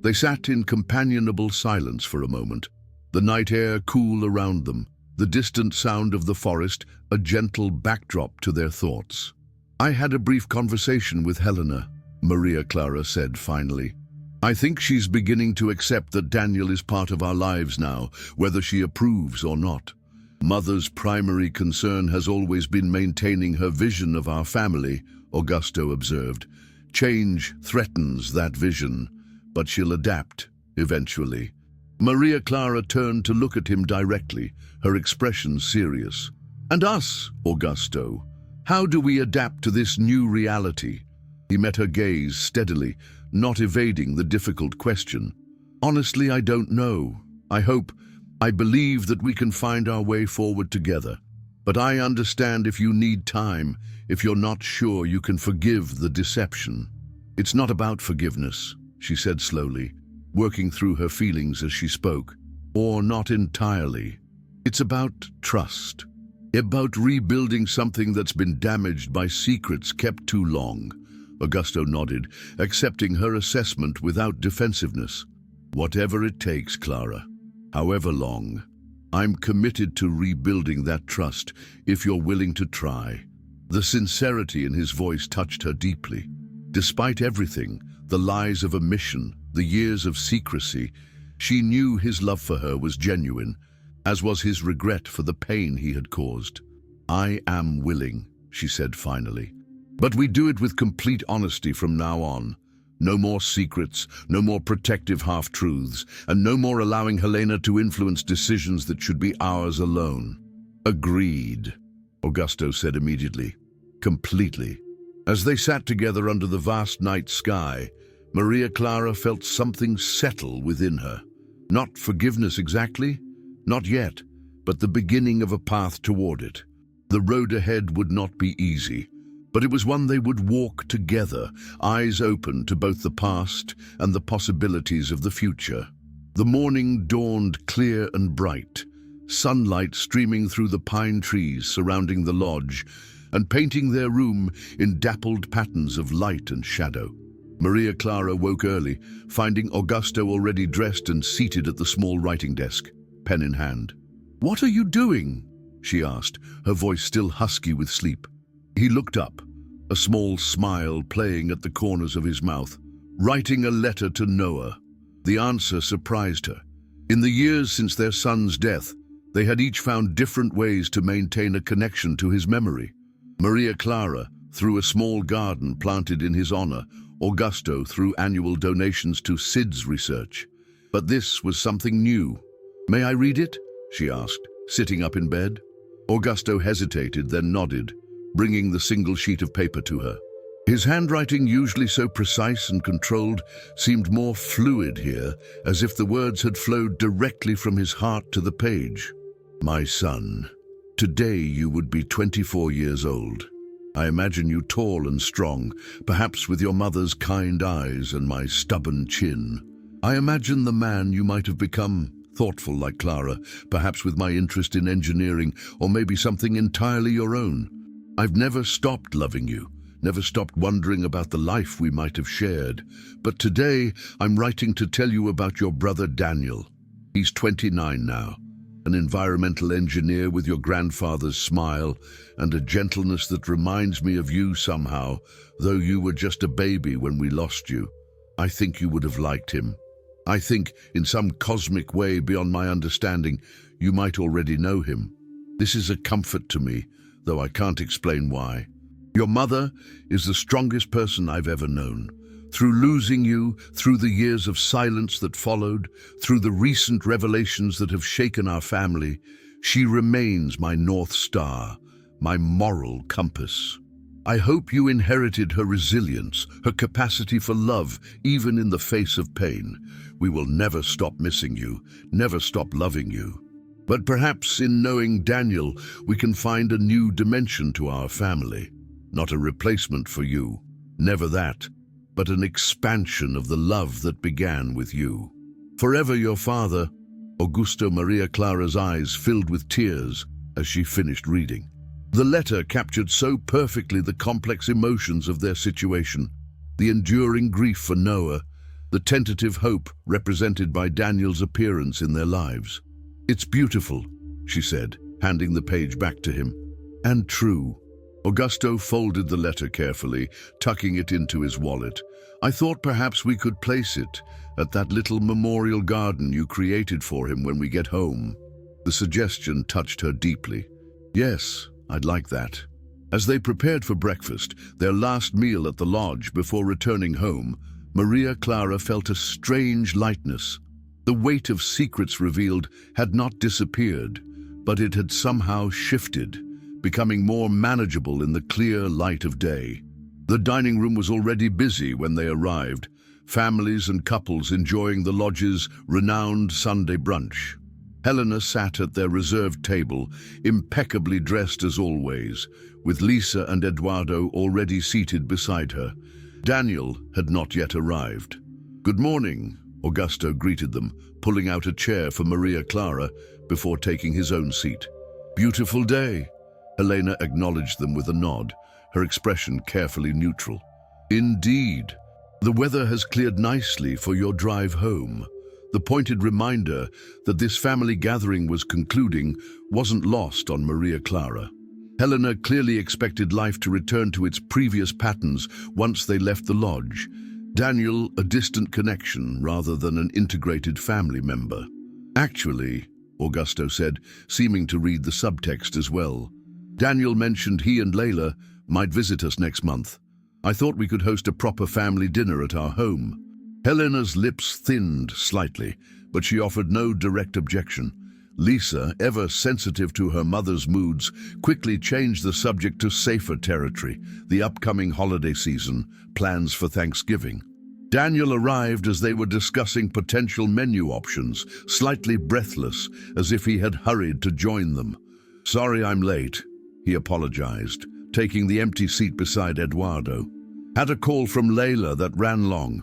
They sat in companionable silence for a moment, the night air cool around them, the distant sound of the forest a gentle backdrop to their thoughts. I had a brief conversation with Helena, Maria Clara said finally. I think she's beginning to accept that Daniel is part of our lives now, whether she approves or not. Mother's primary concern has always been maintaining her vision of our family, Augusto observed. Change threatens that vision, but she'll adapt, eventually. Maria Clara turned to look at him directly, her expression serious. And us, Augusto? How do we adapt to this new reality? He met her gaze steadily, not evading the difficult question. Honestly, I don't know. I believe that we can find our way forward together. But I understand if you need time, if you're not sure you can forgive the deception. It's not about forgiveness, she said slowly, working through her feelings as she spoke. Or not entirely. It's about trust. About rebuilding something that's been damaged by secrets kept too long. Augusto nodded, accepting her assessment without defensiveness. Whatever it takes, Clara. However long. I'm committed to rebuilding that trust, if you're willing to try. The sincerity in his voice touched her deeply. Despite everything, the lies of omission, the years of secrecy, she knew his love for her was genuine, as was his regret for the pain he had caused. I am willing, she said finally. But we do it with complete honesty from now on. No more secrets, no more protective half-truths, and no more allowing Helena to influence decisions that should be ours alone. Agreed, Augusto said immediately. Completely. As they sat together under the vast night sky, Maria Clara felt something settle within her. Not forgiveness exactly, not yet, but the beginning of a path toward it. The road ahead would not be easy, but it was one they would walk together, eyes open to both the past and the possibilities of the future. The morning dawned clear and bright, sunlight streaming through the pine trees surrounding the lodge, and painting their room in dappled patterns of light and shadow. Maria Clara woke early, finding Augusto already dressed and seated at the small writing desk, pen in hand. "What are you doing?" she asked, her voice still husky with sleep. He looked up, a small smile playing at the corners of his mouth. "Writing a letter to Noah." The answer surprised her. In the years since their son's death, they had each found different ways to maintain a connection to his memory. Maria Clara, through a small garden planted in his honor, Augusto through annual donations to SIDS research. But this was something new. "May I read it?" she asked, sitting up in bed. Augusto hesitated, then nodded, bringing the single sheet of paper to her. His handwriting, usually so precise and controlled, seemed more fluid here, as if the words had flowed directly from his heart to the page. "My son, today you would be 24 years old. I imagine you tall and strong, perhaps with your mother's kind eyes and my stubborn chin. I imagine the man you might have become, thoughtful like Clara, perhaps with my interest in engineering, or maybe something entirely your own. I've never stopped loving you, never stopped wondering about the life we might have shared. But today, I'm writing to tell you about your brother Daniel. He's 29 now, an environmental engineer with your grandfather's smile and a gentleness that reminds me of you somehow, though you were just a baby when we lost you. I think you would have liked him. I think, in some cosmic way beyond my understanding, you might already know him. This is a comfort to me, though I can't explain why. Your mother is the strongest person I've ever known. Through losing you, through the years of silence that followed, through the recent revelations that have shaken our family, she remains my North Star, my moral compass. I hope you inherited her resilience, her capacity for love, even in the face of pain. We will never stop missing you, never stop loving you. But perhaps in knowing Daniel, we can find a new dimension to our family. Not a replacement for you, never that, but an expansion of the love that began with you. Forever your father." Augusto Maria Clara's eyes filled with tears as she finished reading. The letter captured so perfectly the complex emotions of their situation, the enduring grief for Noah, the tentative hope represented by Daniel's appearance in their lives. "It's beautiful," she said, handing the page back to him. "And true." Augusto folded the letter carefully, tucking it into his wallet. "I thought perhaps we could place it at that little memorial garden you created for him when we get home." The suggestion touched her deeply. "Yes, I'd like that." As they prepared for breakfast, their last meal at the lodge before returning home, Maria Clara felt a strange lightness. The weight of secrets revealed had not disappeared, but it had somehow shifted, becoming more manageable in the clear light of day. The dining room was already busy when they arrived, families and couples enjoying the lodge's renowned Sunday brunch. Helena sat at their reserved table, impeccably dressed as always, with Lisa and Eduardo already seated beside her. Daniel had not yet arrived. "Good morning," Augusto greeted them, pulling out a chair for Maria Clara before taking his own seat. "Beautiful day." Helena acknowledged them with a nod, her expression carefully neutral. "Indeed. The weather has cleared nicely for your drive home." The pointed reminder that this family gathering was concluding wasn't lost on Maria Clara. Helena clearly expected life to return to its previous patterns once they left the lodge. Daniel, a distant connection rather than an integrated family member. "Actually," Augusto said, seeming to read the subtext as well, "Daniel mentioned he and Layla might visit us next month. I thought we could host a proper family dinner at our home." Helena's lips thinned slightly, but she offered no direct objection. Lisa, ever sensitive to her mother's moods, quickly changed the subject to safer territory, the upcoming holiday season, plans for Thanksgiving. Daniel arrived as they were discussing potential menu options, slightly breathless, as if he had hurried to join them. "Sorry I'm late," he apologized, taking the empty seat beside Eduardo. "Had a call from Layla that ran long."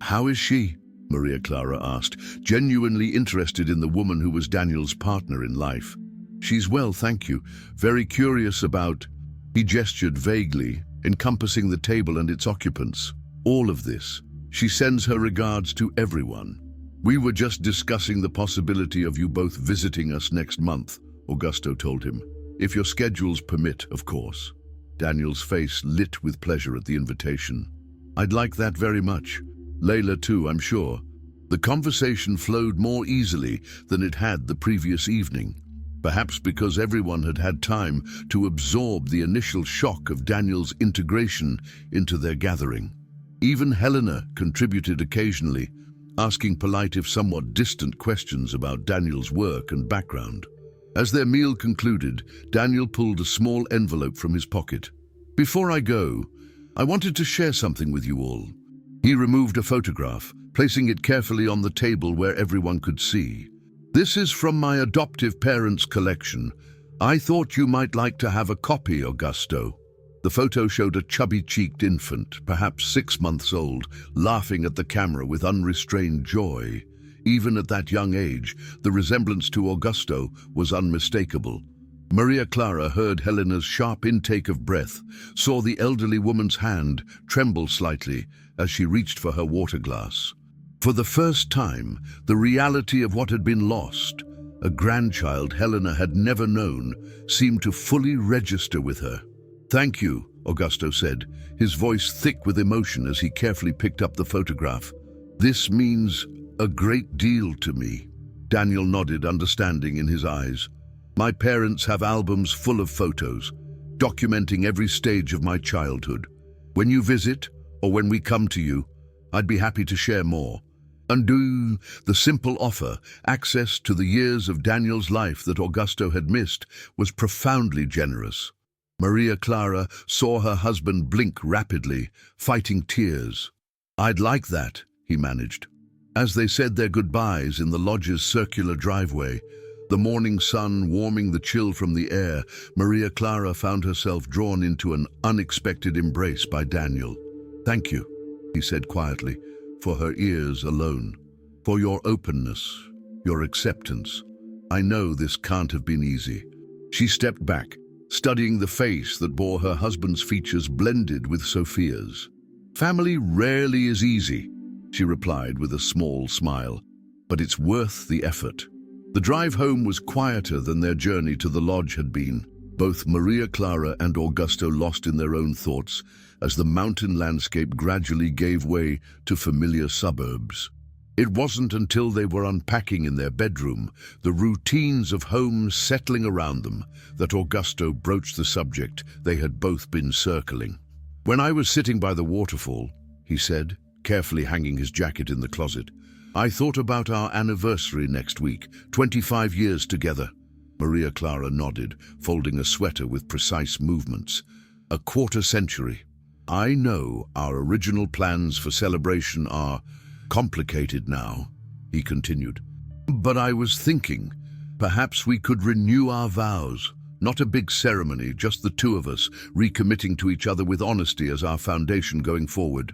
"How is she?" Maria Clara asked, genuinely interested in the woman who was Daniel's partner in life. "She's well, thank you. Very curious about..." He gestured vaguely, encompassing the table and its occupants. All of this. She sends her regards to everyone. We were just discussing the possibility of you both visiting us next month, Augusto told him. If your schedules permit, of course. Daniel's face lit with pleasure at the invitation. I'd like that very much. Layla too, I'm sure. The conversation flowed more easily than it had the previous evening, perhaps because everyone had had time to absorb the initial shock of Daniel's integration into their gathering. Even Helena contributed occasionally, asking polite if somewhat distant questions about Daniel's work and background. As their meal concluded, Daniel pulled a small envelope from his pocket. Before I go, I wanted to share something with you all. He removed a photograph, placing it carefully on the table where everyone could see. This is from my adoptive parents' collection. I thought you might like to have a copy, Augusto. The photo showed a chubby-cheeked infant, perhaps 6 months old, laughing at the camera with unrestrained joy. Even at that young age, the resemblance to Augusto was unmistakable. Maria Clara heard Helena's sharp intake of breath, saw the elderly woman's hand tremble slightly as she reached for her water glass. For the first time, the reality of what had been lost, a grandchild Helena had never known, seemed to fully register with her. Thank you, Augusto said, his voice thick with emotion as he carefully picked up the photograph. This means a great deal to me. Daniel nodded, understanding in his eyes. My parents have albums full of photos, documenting every stage of my childhood. When you visit, or when we come to you, I'd be happy to share more. And do the simple offer, access to the years of Daniel's life that Augusto had missed, was profoundly generous. Maria Clara saw her husband blink rapidly, fighting tears. I'd like that, he managed. As they said their goodbyes in the lodge's circular driveway, the morning sun warming the chill from the air, Maria Clara found herself drawn into an unexpected embrace by Daniel. Thank you, he said quietly, for her ears alone. For your openness, your acceptance. I know this can't have been easy. She stepped back, studying the face that bore her husband's features blended with Sophia's. Family rarely is easy, she replied with a small smile, but it's worth the effort. The drive home was quieter than their journey to the lodge had been, both Maria Clara and Augusto lost in their own thoughts as the mountain landscape gradually gave way to familiar suburbs. It wasn't until they were unpacking in their bedroom, the routines of home settling around them, that Augusto broached the subject they had both been circling. When I was sitting by the waterfall, he said, carefully hanging his jacket in the closet, I thought about our anniversary next week, 25 years together. Maria Clara nodded, folding a sweater with precise movements. A quarter century. I know our original plans for celebration are complicated now, he continued. But I was thinking, perhaps we could renew our vows. Not a big ceremony, just the two of us, recommitting to each other with honesty as our foundation going forward.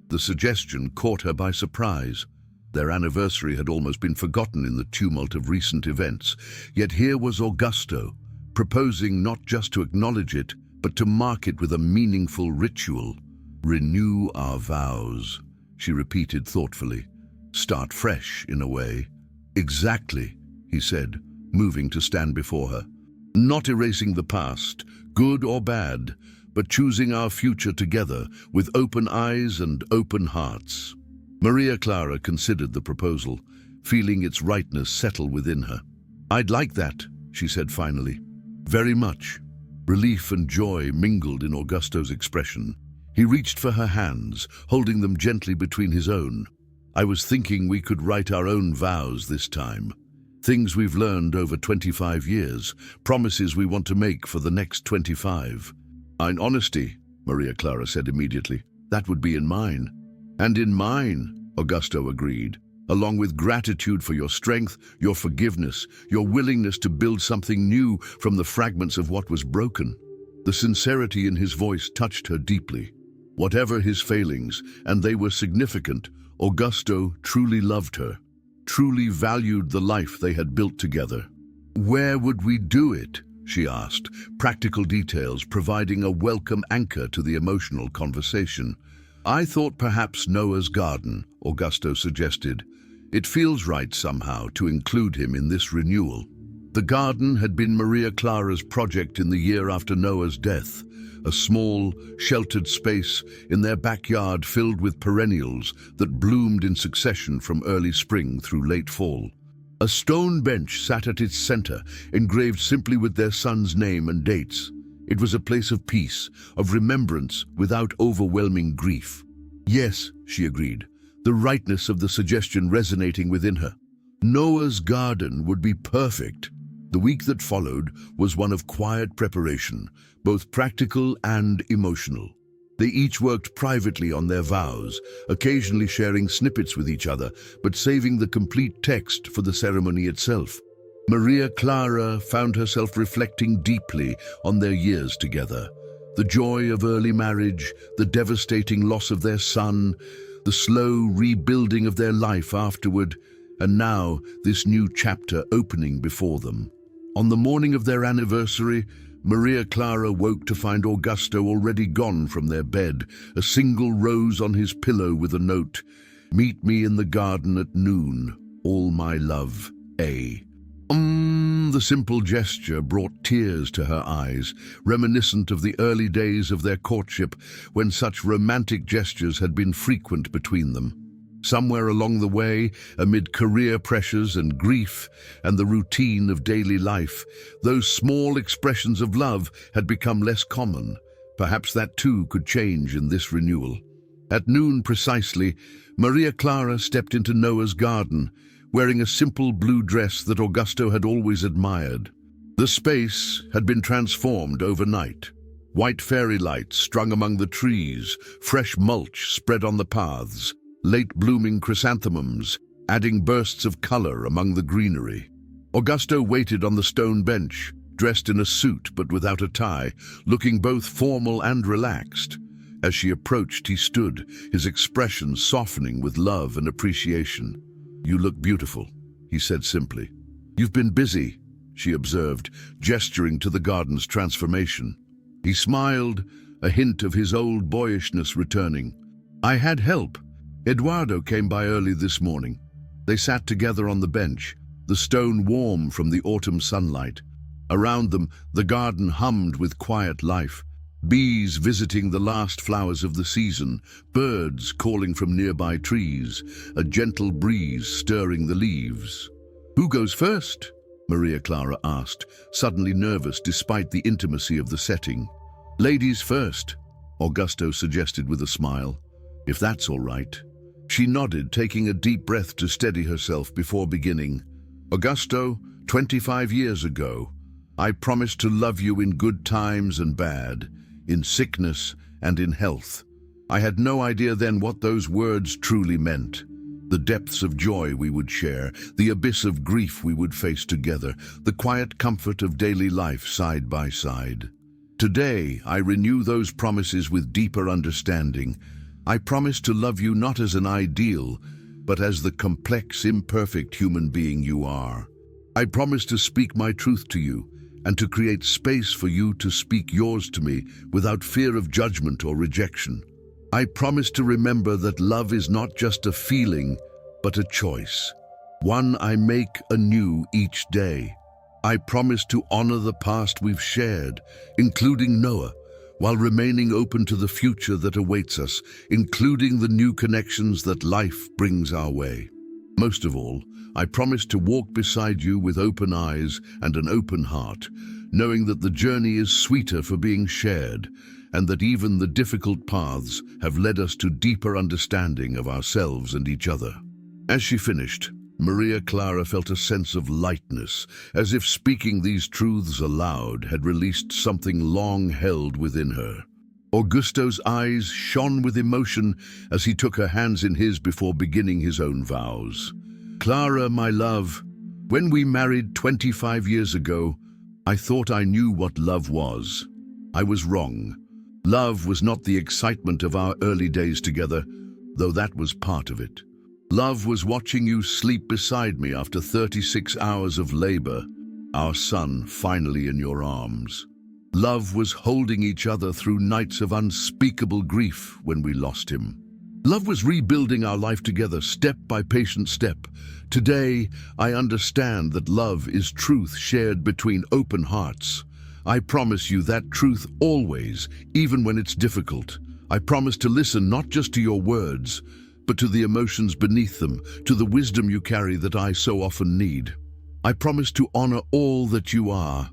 The suggestion caught her by surprise. Their anniversary had almost been forgotten in the tumult of recent events, yet here was Augusto, proposing not just to acknowledge it, but to mark it with a meaningful ritual. Renew our vows, she repeated thoughtfully. Start fresh, in a way. Exactly, he said, moving to stand before her. Not erasing the past, good or bad, but choosing our future together with open eyes and open hearts. Maria Clara considered the proposal, feeling its rightness settle within her. I'd like that, she said finally. Very much. Relief and joy mingled in Augusto's expression. He reached for her hands, holding them gently between his own. I was thinking we could write our own vows this time. Things we've learned over 25 years, promises we want to make for the next 25. In honesty, Maria Clara said immediately, that would be in mine. And in mine, Augusto agreed, along with gratitude for your strength, your forgiveness, your willingness to build something new from the fragments of what was broken. The sincerity in his voice touched her deeply. Whatever his failings, and they were significant, Augusto truly loved her, truly valued the life they had built together. Where would we do it? she asked, practical details providing a welcome anchor to the emotional conversation. I thought perhaps Noah's Garden, Augusto suggested. It feels right somehow to include him in this renewal. The garden had been Maria Clara's project in the year after Noah's death, a small, sheltered space in their backyard filled with perennials that bloomed in succession from early spring through late fall. A stone bench sat at its center, engraved simply with their son's name and dates. It was a place of peace, of remembrance without overwhelming grief. Yes, she agreed, the rightness of the suggestion resonating within her. Noah's Garden would be perfect. The week that followed was one of quiet preparation, both practical and emotional. They each worked privately on their vows, occasionally sharing snippets with each other, but saving the complete text for the ceremony itself. Maria Clara found herself reflecting deeply on their years together. The joy of early marriage, the devastating loss of their son, the slow rebuilding of their life afterward, and now this new chapter opening before them. On the morning of their anniversary, Maria Clara woke to find Augusto already gone from their bed, a single rose on his pillow with a note, "Meet me in the garden at noon, all my love, A." The simple gesture brought tears to her eyes, reminiscent of the early days of their courtship when such romantic gestures had been frequent between them. Somewhere along the way, amid career pressures and grief and the routine of daily life, those small expressions of love had become less common. Perhaps that too could change in this renewal. At noon precisely, Maria Clara stepped into Noah's Garden, wearing a simple blue dress that Augusto had always admired. The space had been transformed overnight. White fairy lights strung among the trees, fresh mulch spread on the paths, late-blooming chrysanthemums, adding bursts of color among the greenery. Augusto waited on the stone bench, dressed in a suit but without a tie, looking both formal and relaxed. As she approached, he stood, his expression softening with love and appreciation. "You look beautiful," he said simply. "You've been busy," she observed, gesturing to the garden's transformation. He smiled, a hint of his old boyishness returning. "I had help. Eduardo came by early this morning." They sat together on the bench, the stone warm from the autumn sunlight. Around them, the garden hummed with quiet life. Bees visiting the last flowers of the season, birds calling from nearby trees, a gentle breeze stirring the leaves. "Who goes first?" Maria Clara asked, suddenly nervous despite the intimacy of the setting. "Ladies first," Augusto suggested with a smile. "If that's all right." She nodded, taking a deep breath to steady herself before beginning. "Augusto, 25 years ago, I promised to love you in good times and bad, in sickness and in health. I had no idea then what those words truly meant. The depths of joy we would share, the abyss of grief we would face together, the quiet comfort of daily life side by side. Today, I renew those promises with deeper understanding. I promise to love you not as an ideal, but as the complex, imperfect human being you are. I promise to speak my truth to you, and to create space for you to speak yours to me without fear of judgment or rejection. I promise to remember that love is not just a feeling, but a choice, one I make anew each day. I promise to honor the past we've shared, including Noah, while remaining open to the future that awaits us, including the new connections that life brings our way. Most of all, I promise to walk beside you with open eyes and an open heart, knowing that the journey is sweeter for being shared, and that even the difficult paths have led us to deeper understanding of ourselves and each other." As she finished, Maria Clara felt a sense of lightness, as if speaking these truths aloud had released something long held within her. Augusto's eyes shone with emotion as he took her hands in his before beginning his own vows. "Clara, my love, when we married 25 years ago, I thought I knew what love was. I was wrong. Love was not the excitement of our early days together, though that was part of it. Love was watching you sleep beside me after 36 hours of labor. our son finally in your arms. Love was holding each other through nights of unspeakable grief when we lost him. Love was rebuilding our life together, step by patient step. Today, I understand that love is truth shared between open hearts. I promise you that truth always, even when it's difficult. I promise to listen not just to your words, but to the emotions beneath them, to the wisdom you carry that I so often need. I promise to honor all that you are,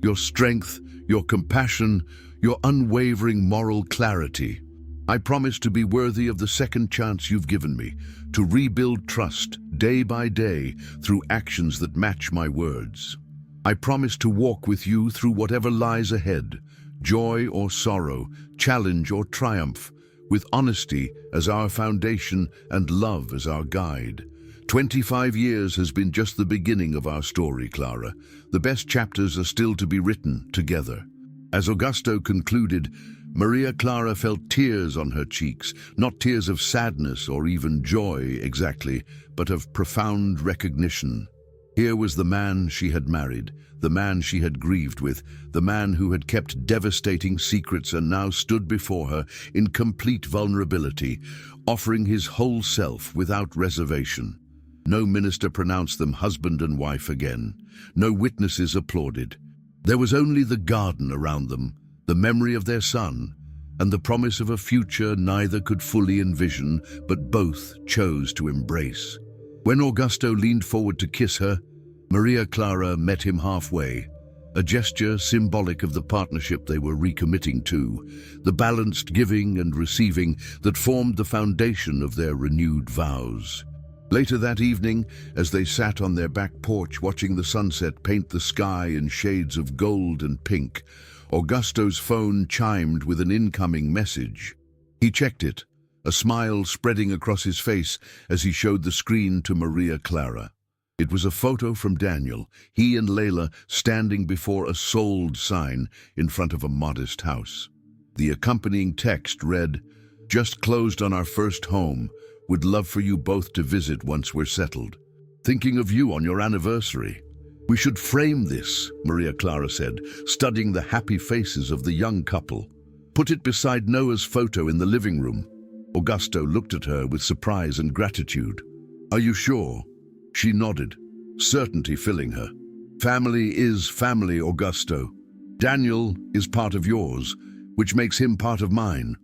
your strength, your compassion, your unwavering moral clarity. I promise to be worthy of the second chance you've given me, to rebuild trust day by day through actions that match my words. I promise to walk with you through whatever lies ahead, joy or sorrow, challenge or triumph, with honesty as our foundation and love as our guide. 25 years has been just the beginning of our story, Clara. The best chapters are still to be written together. As Augusto concluded, Maria Clara felt tears on her cheeks, not tears of sadness or even joy exactly, but of profound recognition. Here was the man she had married, the man she had grieved with, the man who had kept devastating secrets and now stood before her in complete vulnerability, offering his whole self without reservation. No minister pronounced them husband and wife again. No witnesses applauded. There was only the garden around them, the memory of their son, and the promise of a future neither could fully envision, but both chose to embrace. When Augusto leaned forward to kiss her, Maria Clara met him halfway, a gesture symbolic of the partnership they were recommitting to, the balanced giving and receiving that formed the foundation of their renewed vows. Later that evening, as they sat on their back porch watching the sunset paint the sky in shades of gold and pink, Augusto's phone chimed with an incoming message. He checked it, a smile spreading across his face as he showed the screen to Maria Clara. It was a photo from Daniel, he and Layla standing before a sold sign in front of a modest house. The accompanying text read, "Just closed on our first home. Would love for you both to visit once we're settled. Thinking of you on your anniversary." "We should frame this," Maria Clara said, studying the happy faces of the young couple. "Put it beside Noah's photo in the living room." Augusto looked at her with surprise and gratitude. "Are you sure?" She nodded, certainty filling her. "Family is family, Augusto. Daniel is part of yours, which makes him part of mine.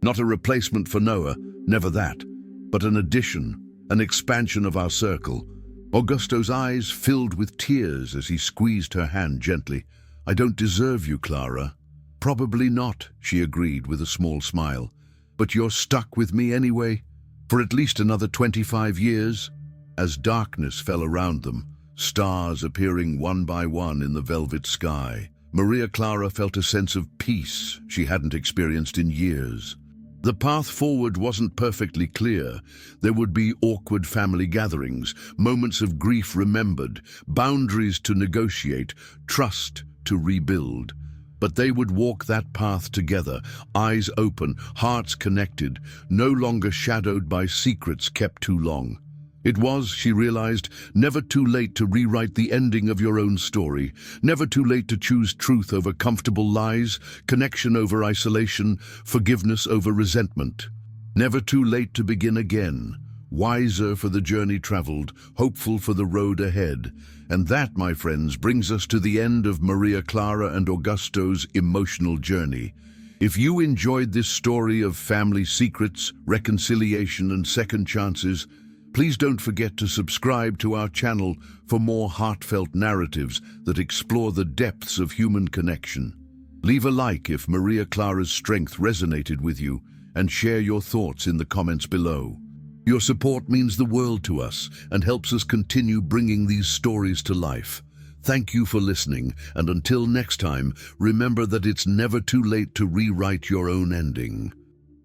Not a replacement for Noah, never that, but an addition, an expansion of our circle." Augusto's eyes filled with tears as he squeezed her hand gently. "I don't deserve you, Clara." "Probably not," she agreed with a small smile. "But you're stuck with me anyway, for at least another 25 years. As darkness fell around them, stars appearing one by one in the velvet sky, Maria Clara felt a sense of peace she hadn't experienced in years. The path forward wasn't perfectly clear. There would be awkward family gatherings, moments of grief remembered, boundaries to negotiate, trust to rebuild. But they would walk that path together, eyes open, hearts connected, no longer shadowed by secrets kept too long. It was, she realized, never too late to rewrite the ending of your own story, never too late to choose truth over comfortable lies, connection over isolation, forgiveness over resentment. Never too late to begin again, wiser for the journey traveled, hopeful for the road ahead. And that, my friends, brings us to the end of Maria Clara and Augusto's emotional journey. If you enjoyed this story of family secrets, reconciliation, and second chances, please don't forget to subscribe to our channel for more heartfelt narratives that explore the depths of human connection. Leave a like if Maria Clara's strength resonated with you, and share your thoughts in the comments below. Your support means the world to us and helps us continue bringing these stories to life. Thank you for listening, and until next time, remember that it's never too late to rewrite your own ending.